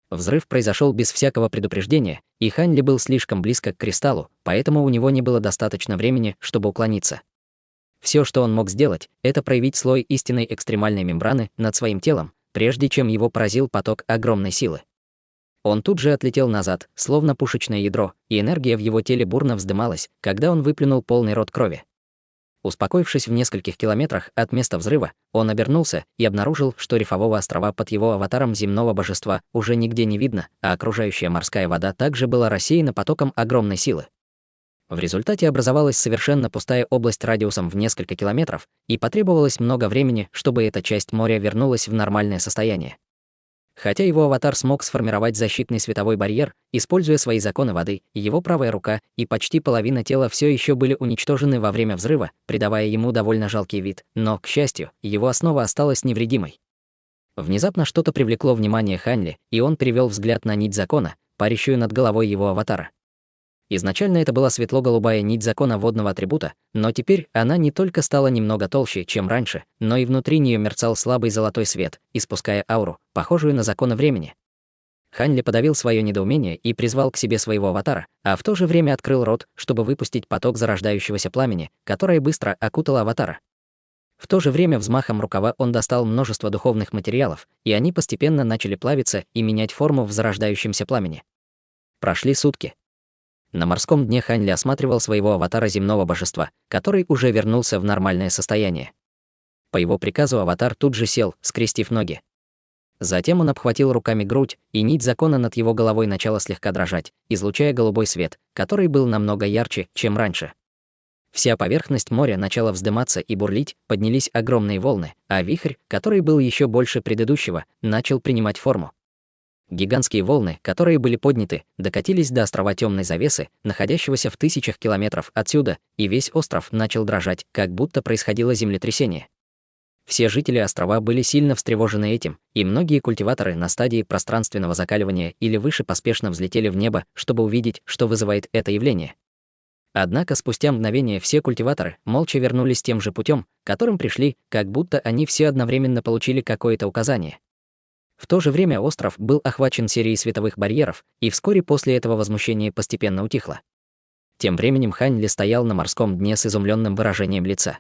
Взрыв произошел без всякого предупреждения, и Хань Ли был слишком близко к кристаллу, поэтому у него не было достаточно времени, чтобы уклониться. Все, что он мог сделать, это проявить слой истинной экстремальной мембраны над своим телом, прежде чем его поразил поток огромной силы. Он тут же отлетел назад, словно пушечное ядро, и энергия в его теле бурно вздымалась, когда он выплюнул полный рот крови. Успокоившись в нескольких километрах от места взрыва, он обернулся и обнаружил, что рифового острова под его аватаром земного божества уже нигде не видно, а окружающая морская вода также была рассеяна потоком огромной силы. В результате образовалась совершенно пустая область радиусом в несколько километров, и потребовалось много времени, чтобы эта часть моря вернулась в нормальное состояние. Хотя его аватар смог сформировать защитный световой барьер, используя свои законы воды, его правая рука и почти половина тела все еще были уничтожены во время взрыва, придавая ему довольно жалкий вид, но, к счастью, его основа осталась невредимой. Внезапно что-то привлекло внимание Хань Ли, и он перевел взгляд на нить закона, парящую над головой его аватара. Изначально это была светло-голубая нить закона водного атрибута, но теперь она не только стала немного толще, чем раньше, но и внутри нее мерцал слабый золотой свет, испуская ауру, похожую на законы времени. Хань Ли подавил свое недоумение и призвал к себе своего аватара, а в то же время открыл рот, чтобы выпустить поток зарождающегося пламени, которое быстро окутало аватара. В то же время взмахом рукава он достал множество духовных материалов, и они постепенно начали плавиться и менять форму в зарождающемся пламени. Прошли сутки. На морском дне Хань Ли осматривал своего аватара земного божества, который уже вернулся в нормальное состояние. По его приказу аватар тут же сел, скрестив ноги. Затем он обхватил руками грудь, и нить закона над его головой начала слегка дрожать, излучая голубой свет, который был намного ярче, чем раньше. Вся поверхность моря начала вздыматься и бурлить, поднялись огромные волны, а вихрь, который был еще больше предыдущего, начал принимать форму. Гигантские волны, которые были подняты, докатились до острова темной завесы, находящегося в тысячах километров отсюда, и весь остров начал дрожать, как будто происходило землетрясение. Все жители острова были сильно встревожены этим, и многие культиваторы на стадии пространственного закаливания или выше поспешно взлетели в небо, чтобы увидеть, что вызывает это явление. Однако спустя мгновение все культиваторы молча вернулись тем же путем, которым пришли, как будто они все одновременно получили какое-то указание. В то же время остров был охвачен серией световых барьеров, и вскоре после этого возмущение постепенно утихло. Тем временем Хань Ли стоял на морском дне с изумленным выражением лица.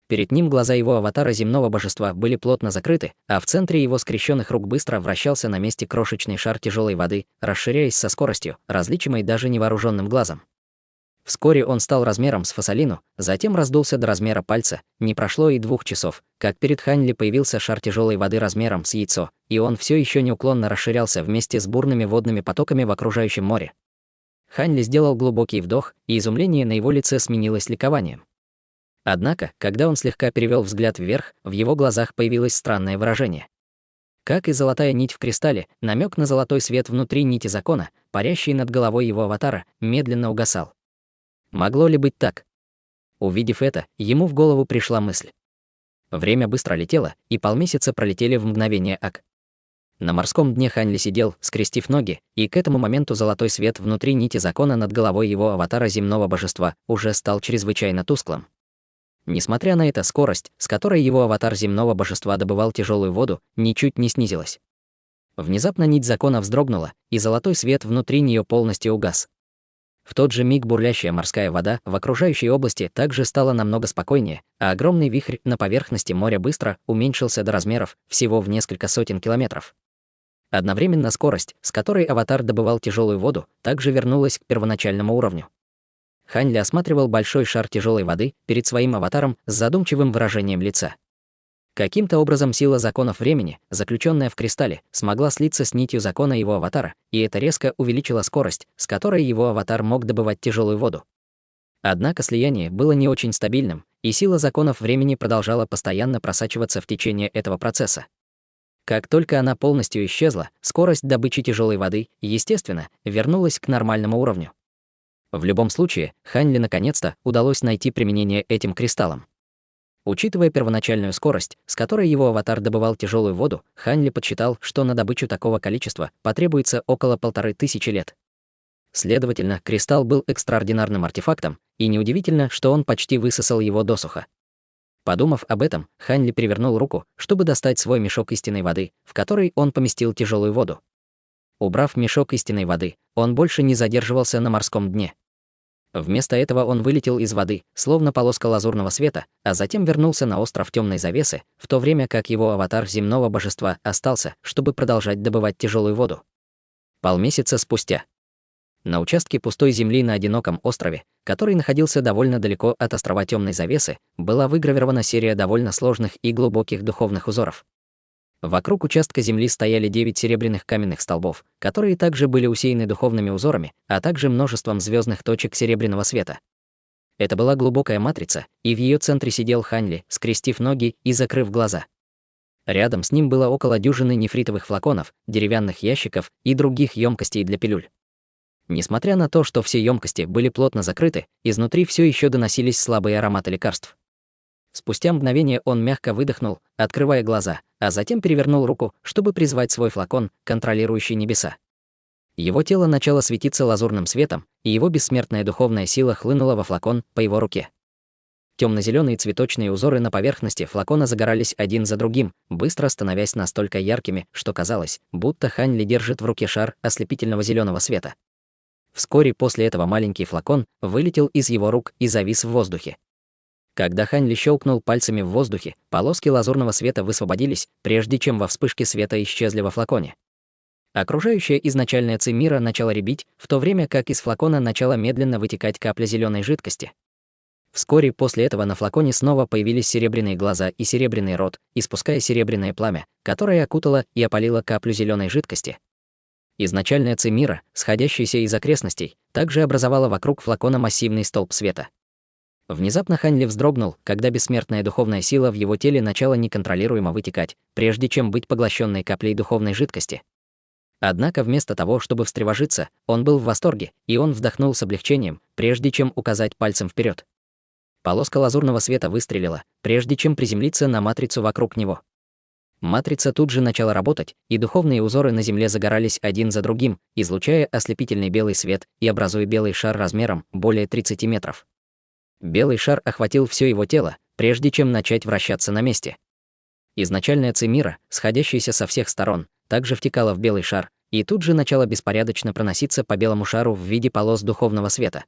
Перед ним глаза его аватара земного божества были плотно закрыты, а в центре его скрещенных рук быстро вращался на месте крошечный шар тяжелой воды, расширяясь со скоростью, различимой даже невооруженным глазом. Вскоре он стал размером с фасолину, затем раздулся до размера пальца. Не прошло и 2 часов, как перед Хань Ли появился шар тяжелой воды размером с яйцо, и он все еще неуклонно расширялся вместе с бурными водными потоками в окружающем море. Хань Ли сделал глубокий вдох, и изумление на его лице сменилось ликованием. Однако, когда он слегка перевел взгляд вверх, в его глазах появилось странное выражение. Как и золотая нить в кристалле, намек на золотой свет внутри нити закона, парящий над головой его аватара, медленно угасал. Могло ли быть так? Увидев это, ему в голову пришла мысль. Время быстро летело, и полмесяца пролетели в мгновение ока. На морском дне Хань Ли сидел, скрестив ноги, и к этому моменту золотой свет внутри нити закона над головой его аватара земного божества уже стал чрезвычайно тусклым. Несмотря на это, скорость, с которой его аватар земного божества добывал тяжелую воду, ничуть не снизилась. Внезапно нить закона вздрогнула, и золотой свет внутри нее полностью угас. В тот же миг бурлящая морская вода в окружающей области также стала намного спокойнее, а огромный вихрь на поверхности моря быстро уменьшился до размеров всего в несколько сотен километров. Одновременно скорость, с которой аватар добывал тяжелую воду, также вернулась к первоначальному уровню. Хань Ли осматривал большой шар тяжелой воды перед своим аватаром с задумчивым выражением лица. Каким-то образом сила законов времени, заключенная в кристалле, смогла слиться с нитью закона его аватара, и это резко увеличило скорость, с которой его аватар мог добывать тяжелую воду. Однако слияние было не очень стабильным, и сила законов времени продолжала постоянно просачиваться в течение этого процесса. Как только она полностью исчезла, скорость добычи тяжелой воды, естественно, вернулась к нормальному уровню. В любом случае, Хань Ли наконец-то удалось найти применение этим кристаллам. Учитывая первоначальную скорость, с которой его аватар добывал тяжелую воду, Хань Ли подсчитал, что на добычу такого количества потребуется около 1500 лет. Следовательно, кристалл был экстраординарным артефактом, и неудивительно, что он почти высосал его досуха. Подумав об этом, Хань Ли перевернул руку, чтобы достать свой мешок истинной воды, в который он поместил тяжелую воду. Убрав мешок истинной воды, он больше не задерживался на морском дне. Вместо этого он вылетел из воды, словно полоска лазурного света, а затем вернулся на остров темной завесы, в то время как его аватар земного божества остался, чтобы продолжать добывать тяжелую воду. Полмесяца спустя. На участке пустой земли на одиноком острове, который находился довольно далеко от острова темной завесы, была выгравирована серия довольно сложных и глубоких духовных узоров. Вокруг участка земли стояли 9 серебряных каменных столбов, которые также были усеяны духовными узорами, а также множеством звездных точек серебряного света. Это была глубокая матрица, и в ее центре сидел Хань Ли, скрестив ноги и закрыв глаза. Рядом с ним было около дюжины нефритовых флаконов, деревянных ящиков и других емкостей для пилюль. Несмотря на то, что все емкости были плотно закрыты, изнутри все еще доносились слабые ароматы лекарств. Спустя мгновение он мягко выдохнул, открывая глаза, а затем перевернул руку, чтобы призвать свой флакон, контролирующий небеса. Его тело начало светиться лазурным светом, и его бессмертная духовная сила хлынула во флакон по его руке. Темно-зеленые цветочные узоры на поверхности флакона загорались один за другим, быстро становясь настолько яркими, что казалось, будто Хань Ли держит в руке шар ослепительного зеленого света. Вскоре после этого маленький флакон вылетел из его рук и завис в воздухе. Когда Хань Ли щелкнул пальцами в воздухе, полоски лазурного света высвободились, прежде чем во вспышке света исчезли во флаконе. Окружающая изначальная ци мира начала рябить, в то время как из флакона начала медленно вытекать капля зеленой жидкости. Вскоре после этого на флаконе снова появились серебряные глаза и серебряный рот, испуская серебряное пламя, которое окутало и опалило каплю зеленой жидкости. Изначальная ци мира, сходящаяся из окрестностей, также образовала вокруг флакона массивный столб света. Внезапно Хань Ли вздрогнул, когда бессмертная духовная сила в его теле начала неконтролируемо вытекать, прежде чем быть поглощенной каплей духовной жидкости. Однако вместо того, чтобы встревожиться, он был в восторге, и он вздохнул с облегчением, прежде чем указать пальцем вперед. Полоска лазурного света выстрелила, прежде чем приземлиться на матрицу вокруг него. Матрица тут же начала работать, и духовные узоры на Земле загорались один за другим, излучая ослепительный белый свет и образуя белый шар размером более 30 метров. Белый шар охватил все его тело, прежде чем начать вращаться на месте. Изначальная ци мира, сходящаяся со всех сторон, также втекала в белый шар, и тут же начала беспорядочно проноситься по белому шару в виде полос духовного света.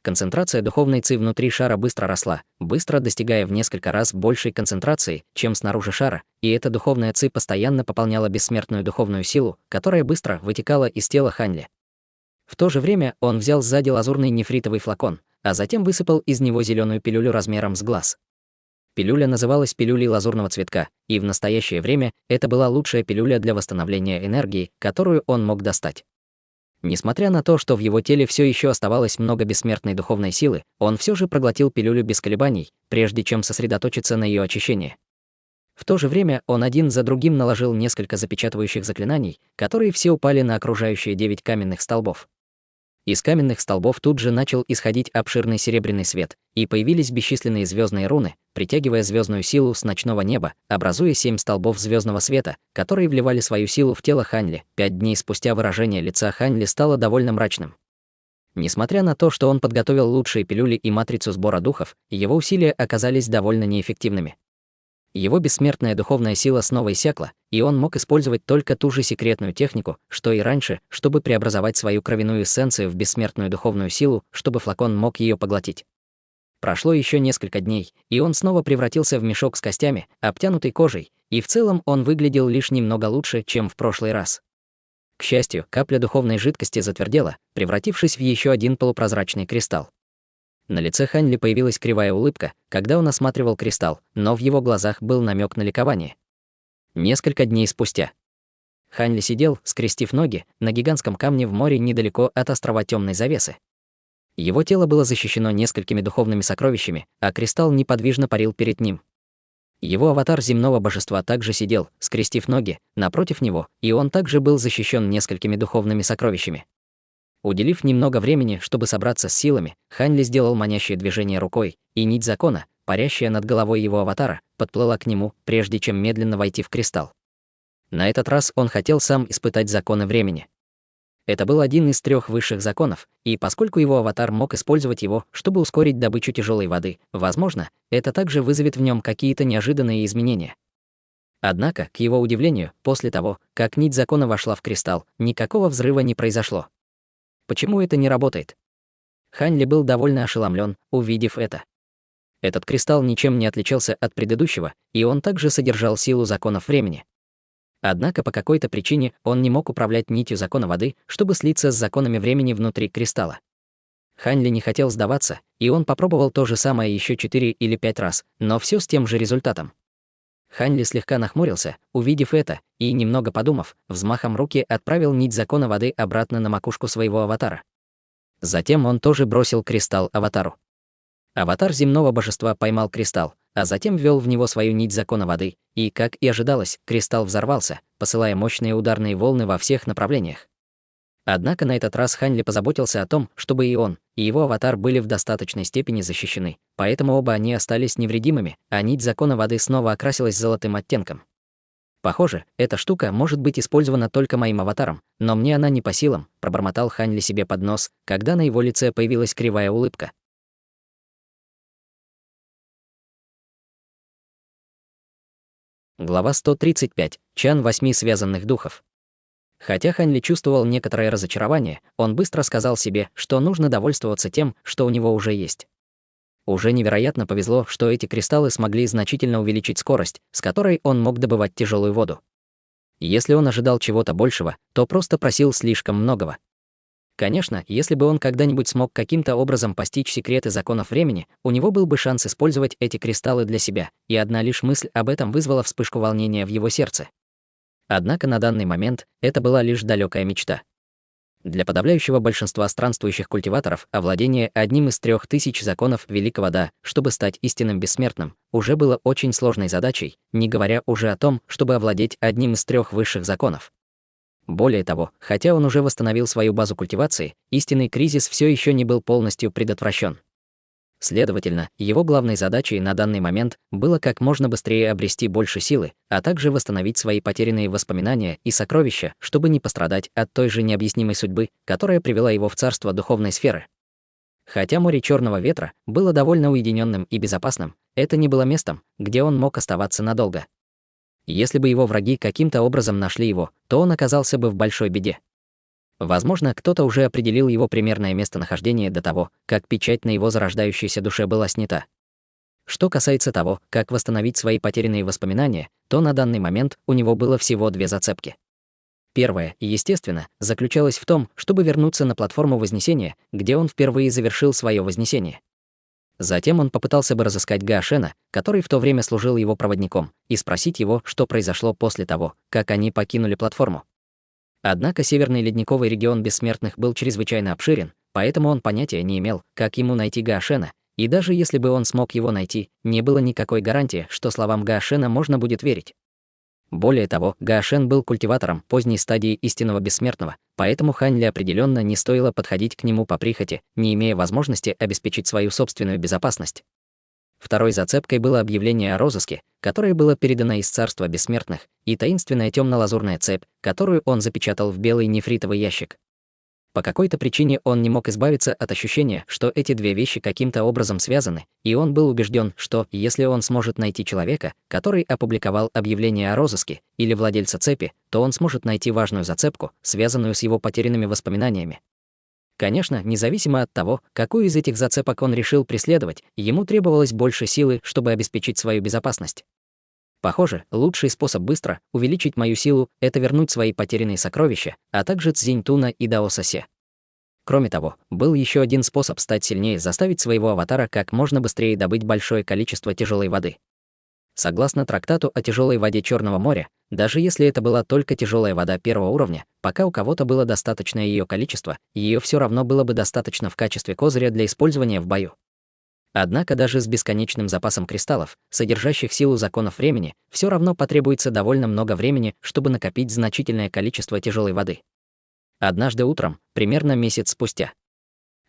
Концентрация духовной ци внутри шара быстро росла, быстро достигая в несколько раз большей концентрации, чем снаружи шара, и эта духовная ци постоянно пополняла бессмертную духовную силу, которая быстро вытекала из тела Ханьли. В то же время он взял сзади лазурный нефритовый флакон, а затем высыпал из него зеленую пилюлю размером с глаз. Пилюля называлась пилюлей лазурного цветка, и в настоящее время это была лучшая пилюля для восстановления энергии, которую он мог достать. Несмотря на то, что в его теле все еще оставалось много бессмертной духовной силы, он все же проглотил пилюлю без колебаний, прежде чем сосредоточиться на ее очищении. В то же время он один за другим наложил несколько запечатывающих заклинаний, которые все упали на окружающие 9 каменных столбов. Из каменных столбов тут же начал исходить обширный серебряный свет, и появились бесчисленные звездные руны, притягивая звездную силу с ночного неба, образуя 7 столбов звездного света, которые вливали свою силу в тело Ханьли. 5 дней спустя выражение лица Ханьли стало довольно мрачным. Несмотря на то, что он подготовил лучшие пилюли и матрицу сбора духов, его усилия оказались довольно неэффективными. Его бессмертная духовная сила снова иссякла, и он мог использовать только ту же секретную технику, что и раньше, чтобы преобразовать свою кровяную эссенцию в бессмертную духовную силу, чтобы флакон мог ее поглотить. Прошло еще несколько дней, и он снова превратился в мешок с костями, обтянутый кожей, и в целом он выглядел лишь немного лучше, чем в прошлый раз. К счастью, капля духовной жидкости затвердела, превратившись в еще один полупрозрачный кристалл. На лице Ханьли появилась кривая улыбка, когда он осматривал кристалл, но в его глазах был намек на ликование. Несколько дней спустя. Ханьли сидел, скрестив ноги, на гигантском камне в море недалеко от острова Темной Завесы. Его тело было защищено несколькими духовными сокровищами, а кристалл неподвижно парил перед ним. Его аватар земного божества также сидел, скрестив ноги, напротив него, и он также был защищен несколькими духовными сокровищами. Уделив немного времени, чтобы собраться с силами, Ханьли сделал манящее движение рукой, и нить закона, парящая над головой его аватара, подплыла к нему, прежде чем медленно войти в кристалл. На этот раз он хотел сам испытать законы времени. Это был один из 3 высших законов, и поскольку его аватар мог использовать его, чтобы ускорить добычу тяжелой воды, возможно, это также вызовет в нем какие-то неожиданные изменения. Однако, к его удивлению, после того, как нить закона вошла в кристалл, никакого взрыва не произошло. Почему это не работает? Ханьли был довольно ошеломлен, увидев это. Этот кристалл ничем не отличался от предыдущего, и он также содержал силу законов времени. Однако по какой-то причине он не мог управлять нитью закона воды, чтобы слиться с законами времени внутри кристалла. Ханьли не хотел сдаваться, и он попробовал то же самое еще 4 или 5 раз, но все с тем же результатом. Ханьли слегка нахмурился, увидев это, и, немного подумав, взмахом руки отправил нить закона воды обратно на макушку своего аватара. Затем он тоже бросил кристалл аватару. Аватар земного божества поймал кристалл, а затем ввел в него свою нить закона воды, и, как и ожидалось, кристалл взорвался, посылая мощные ударные волны во всех направлениях. Однако на этот раз Ханьли позаботился о том, чтобы и он, и его аватар были в достаточной степени защищены, поэтому оба они остались невредимыми, а нить закона воды снова окрасилась золотым оттенком. «Похоже, эта штука может быть использована только моим аватаром, но мне она не по силам», пробормотал Ханьли себе под нос, когда на его лице появилась кривая улыбка. Глава 135. Чан 8 связанных духов. Хотя Ханьли чувствовал некоторое разочарование, он быстро сказал себе, что нужно довольствоваться тем, что у него уже есть. Уже невероятно повезло, что эти кристаллы смогли значительно увеличить скорость, с которой он мог добывать тяжелую воду. Если он ожидал чего-то большего, то просто просил слишком многого. Конечно, если бы он когда-нибудь смог каким-то образом постичь секреты законов времени, у него был бы шанс использовать эти кристаллы для себя, и одна лишь мысль об этом вызвала вспышку волнения в его сердце. Однако на данный момент это была лишь далекая мечта. Для подавляющего большинства странствующих культиваторов овладение одним из 3000 законов Великого Да, чтобы стать истинным бессмертным, уже было очень сложной задачей, не говоря уже о том, чтобы овладеть одним из 3 высших законов. Более того, хотя он уже восстановил свою базу культивации, истинный кризис все еще не был полностью предотвращен. Следовательно, его главной задачей на данный момент было как можно быстрее обрести больше силы, а также восстановить свои потерянные воспоминания и сокровища, чтобы не пострадать от той же необъяснимой судьбы, которая привела его в царство духовной сферы. Хотя море Черного ветра было довольно уединенным и безопасным, это не было местом, где он мог оставаться надолго. Если бы его враги каким-то образом нашли его, то он оказался бы в большой беде. Возможно, кто-то уже определил его примерное местонахождение до того, как печать на его зарождающейся душе была снята. Что касается того, как восстановить свои потерянные воспоминания, то на данный момент у него было всего две зацепки. Первая, естественно, заключалась в том, чтобы вернуться на платформу Вознесения, где он впервые завершил свое вознесение. Затем он попытался бы разыскать Гаошена, который в то время служил его проводником, и спросить его, что произошло после того, как они покинули платформу. Однако северный ледниковый регион бессмертных был чрезвычайно обширен, поэтому он понятия не имел, как ему найти Гаошена, и даже если бы он смог его найти, не было никакой гарантии, что словам Гаошена можно будет верить. Более того, Гаошен был культиватором поздней стадии истинного бессмертного, поэтому Хань Ли определенно не стоило подходить к нему по прихоти, не имея возможности обеспечить свою собственную безопасность. Второй зацепкой было объявление о розыске, которое было передано из царства бессмертных, и таинственная темно-лазурная цепь, которую он запечатал в белый нефритовый ящик. По какой-то причине он не мог избавиться от ощущения, что эти две вещи каким-то образом связаны, и он был убежден, что, если он сможет найти человека, который опубликовал объявление о розыске, или владельца цепи, то он сможет найти важную зацепку, связанную с его потерянными воспоминаниями. Конечно, независимо от того, какую из этих зацепок он решил преследовать, ему требовалось больше силы, чтобы обеспечить свою безопасность. Похоже, лучший способ быстро увеличить мою силу — это вернуть свои потерянные сокровища, а также Цзиньтуна и Дао Сосе. Кроме того, был еще один способ стать сильнее — заставить своего аватара как можно быстрее добыть большое количество тяжелой воды. Согласно трактату о тяжелой воде Черного моря, даже если это была только тяжелая вода первого уровня, пока у кого-то было достаточное ее количество, ее все равно было бы достаточно в качестве козыря для использования в бою. Однако даже с бесконечным запасом кристаллов, содержащих силу законов времени, все равно потребуется довольно много времени, чтобы накопить значительное количество тяжелой воды. Однажды утром, примерно месяц спустя,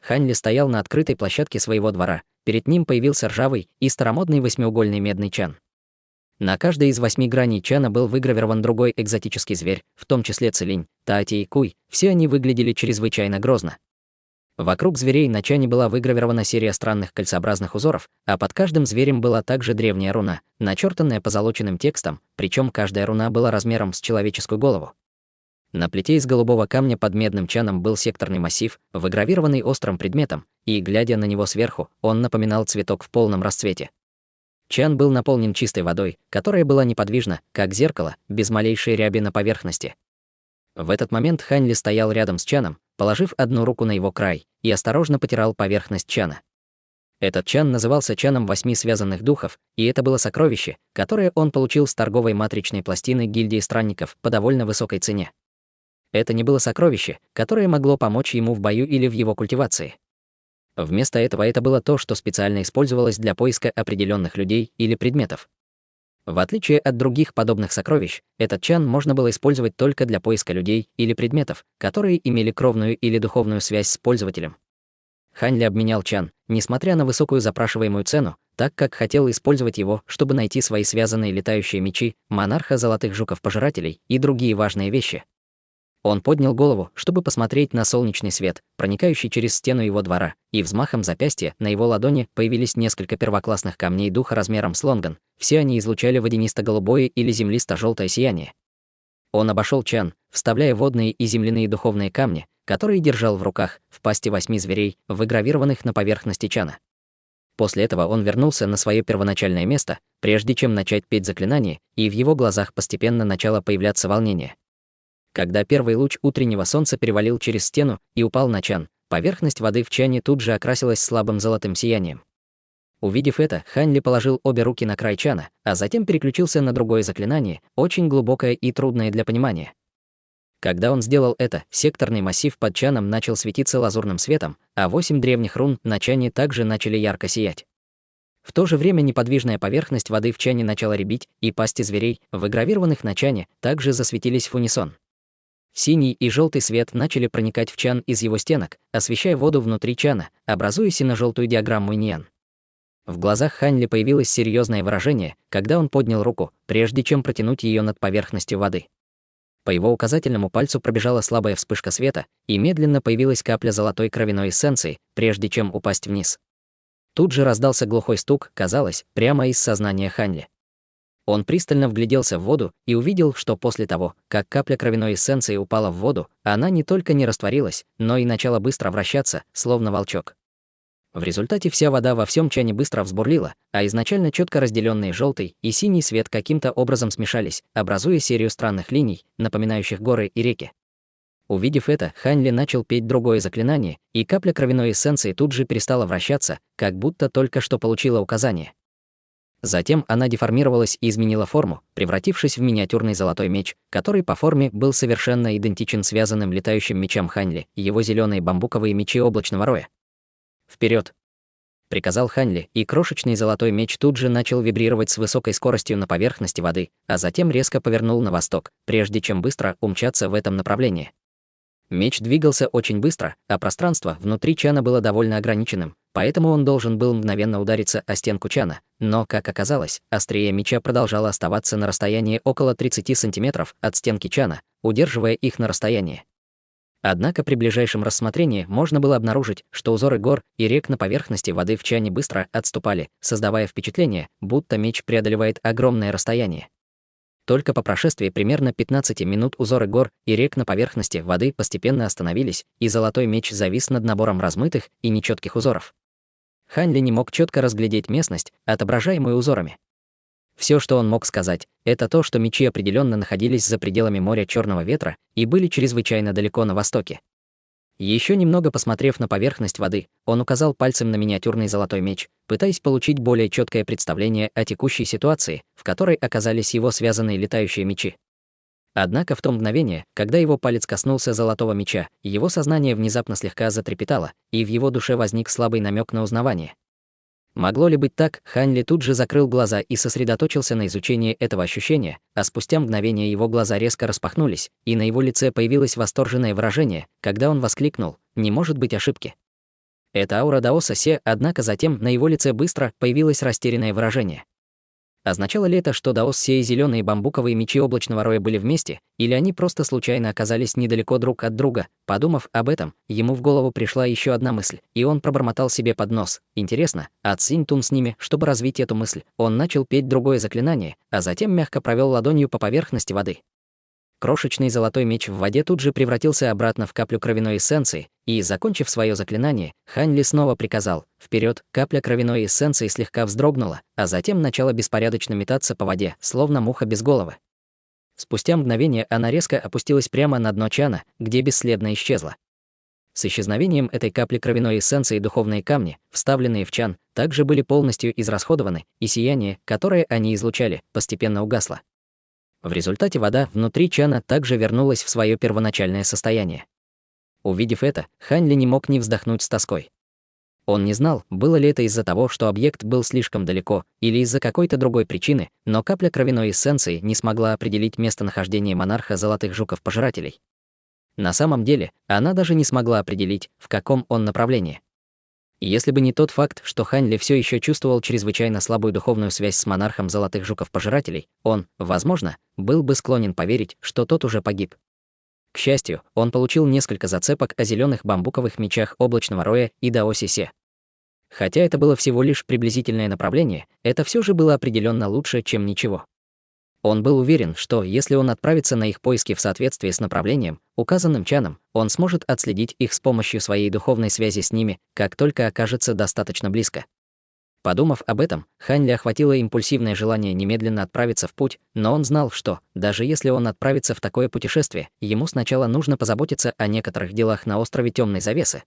Хань Ли стоял на открытой площадке своего двора, перед ним появился ржавый и старомодный восьмиугольный медный чан. На каждой из 8 граней чана был выгравирован другой экзотический зверь, в том числе целинь, таати и куй, все они выглядели чрезвычайно грозно. Вокруг зверей на чане была выгравирована серия странных кольцеобразных узоров, а под каждым зверем была также древняя руна, начертанная позолоченным текстом, причем каждая руна была размером с человеческую голову. На плите из голубого камня под медным чаном был секторный массив, выгравированный острым предметом, и, глядя на него сверху, он напоминал цветок в полном расцвете. Чан был наполнен чистой водой, которая была неподвижна, как зеркало, без малейшей ряби на поверхности. В этот момент Хань Ли стоял рядом с чаном, положив одну руку на его край, и осторожно потирал поверхность чана. Этот чан назывался чаном 8 связанных духов, и это было сокровище, которое он получил с торговой матричной пластины гильдии странников по довольно высокой цене. Это не было сокровище, которое могло помочь ему в бою или в его культивации. Вместо этого это было то, что специально использовалось для поиска определенных людей или предметов. В отличие от других подобных сокровищ, этот чан можно было использовать только для поиска людей или предметов, которые имели кровную или духовную связь с пользователем. Хань Ли обменял чан, несмотря на высокую запрашиваемую цену, так как хотел использовать его, чтобы найти свои связанные летающие мечи, монарха золотых жуков-пожирателей и другие важные вещи. Он поднял голову, чтобы посмотреть на солнечный свет, проникающий через стену его двора, и взмахом запястья на его ладони появились несколько первоклассных камней духа размером с лонган, все они излучали водянисто-голубое или землисто-желтое сияние. Он обошел чан, вставляя водные и земляные духовные камни, которые держал в руках, в пасти 8 зверей, выгравированных на поверхности чана. После этого он вернулся на свое первоначальное место, прежде чем начать петь заклинание, и в его глазах постепенно начало появляться волнение. Когда первый луч утреннего солнца перевалил через стену и упал на чан, поверхность воды в чане тут же окрасилась слабым золотым сиянием. Увидев это, Хань Ли положил обе руки на край чана, а затем переключился на другое заклинание, очень глубокое и трудное для понимания. Когда он сделал это, секторный массив под чаном начал светиться лазурным светом, а 8 древних рун на чане также начали ярко сиять. В то же время неподвижная поверхность воды в чане начала рябить, и пасти зверей, выгравированных на чане, также засветились в унисон. Синий и желтый свет начали проникать в чан из его стенок, освещая воду внутри чана, образуя сине-желтую диаграмму иньян. В глазах Хань Ли появилось серьезное выражение, когда он поднял руку, прежде чем протянуть ее над поверхностью воды. По его указательному пальцу пробежала слабая вспышка света, и медленно появилась капля золотой кровяной эссенции, прежде чем упасть вниз. Тут же раздался глухой стук, казалось, прямо из сознания Хань Ли. Он пристально вгляделся в воду и увидел, что после того, как капля кровяной эссенции упала в воду, она не только не растворилась, но и начала быстро вращаться, словно волчок. В результате вся вода во всем чане быстро взбурлила, а изначально четко разделенные желтый и синий свет каким-то образом смешались, образуя серию странных линий, напоминающих горы и реки. Увидев это, Хань Ли начал петь другое заклинание, и капля кровяной эссенции тут же перестала вращаться, как будто только что получила указание. Затем она деформировалась и изменила форму, превратившись в миниатюрный золотой меч, который по форме был совершенно идентичен связанным летающим мечам Хань Ли, его зеленые бамбуковые мечи облачного роя. «Вперед!» — приказал Хань Ли, и крошечный золотой меч тут же начал вибрировать с высокой скоростью на поверхности воды, а затем резко повернул на восток, прежде чем быстро умчаться в этом направлении. Меч двигался очень быстро, а пространство внутри чана было довольно ограниченным, поэтому он должен был мгновенно удариться о стенку чана, но, как оказалось, острие меча продолжало оставаться на расстоянии около 30 сантиметров от стенки чана, удерживая их на расстоянии. Однако при ближайшем рассмотрении можно было обнаружить, что узоры гор и рек на поверхности воды в чане быстро отступали, создавая впечатление, будто меч преодолевает огромное расстояние. Только по прошествии примерно 15 минут узоры гор и рек на поверхности воды постепенно остановились, и золотой меч завис над набором размытых и нечетких узоров. Хань Ли не мог четко разглядеть местность, отображаемую узорами. Все, что он мог сказать, это то, что мечи определенно находились за пределами моря Черного ветра и были чрезвычайно далеко на востоке. Еще немного посмотрев на поверхность воды, он указал пальцем на миниатюрный золотой меч, пытаясь получить более четкое представление о текущей ситуации, в которой оказались его связанные летающие мечи. Однако в то мгновение, когда его палец коснулся золотого меча, его сознание внезапно слегка затрепетало, и в его душе возник слабый намек на узнавание. Могло ли быть так? Хань Ли тут же закрыл глаза и сосредоточился на изучении этого ощущения, а спустя мгновение его глаза резко распахнулись, и на его лице появилось восторженное выражение, когда он воскликнул: «Не может быть ошибки». Это аура Даоса Се, однако затем на его лице быстро появилось растерянное выражение. Означало ли это, что Даос Се и зеленые бамбуковые мечи облачного роя были вместе, или они просто случайно оказались недалеко друг от друга? Подумав об этом, ему в голову пришла еще одна мысль, и он пробормотал себе под нос: «Интересно, а Цинь Тун с ними?» Чтобы развить эту мысль, он начал петь другое заклинание, а затем мягко провел ладонью по поверхности воды. Крошечный золотой меч в воде тут же превратился обратно в каплю кровяной эссенции, и, закончив свое заклинание, Хань Ли снова приказал: «Вперед!» Капля кровяной эссенции слегка вздрогнула, а затем начала беспорядочно метаться по воде, словно муха без головы. Спустя мгновение она резко опустилась прямо на дно чана, где бесследно исчезла. С исчезновением этой капли кровяной эссенции духовные камни, вставленные в чан, также были полностью израсходованы, и сияние, которое они излучали, постепенно угасло. В результате вода внутри чана также вернулась в свое первоначальное состояние. Увидев это, Хань Ли не мог не вздохнуть с тоской. Он не знал, было ли это из-за того, что объект был слишком далеко, или из-за какой-то другой причины, но капля кровяной эссенции не смогла определить местонахождение монарха золотых жуков-пожирателей. На самом деле, она даже не смогла определить, в каком он направлении. И если бы не тот факт, что Хань Ли все еще чувствовал чрезвычайно слабую духовную связь с монархом золотых жуков-пожирателей, он, возможно, был бы склонен поверить, что тот уже погиб. К счастью, он получил несколько зацепок о зеленых бамбуковых мечах облачного роя и Даосе Се. Хотя это было всего лишь приблизительное направление, это все же было определенно лучше, чем ничего. Он был уверен, что если он отправится на их поиски в соответствии с направлением, указанным чаном, он сможет отследить их с помощью своей духовной связи с ними, как только окажется достаточно близко. Подумав об этом, Хань Ли охватило импульсивное желание немедленно отправиться в путь, но он знал, что, даже если он отправится в такое путешествие, ему сначала нужно позаботиться о некоторых делах на острове Темной Завесы.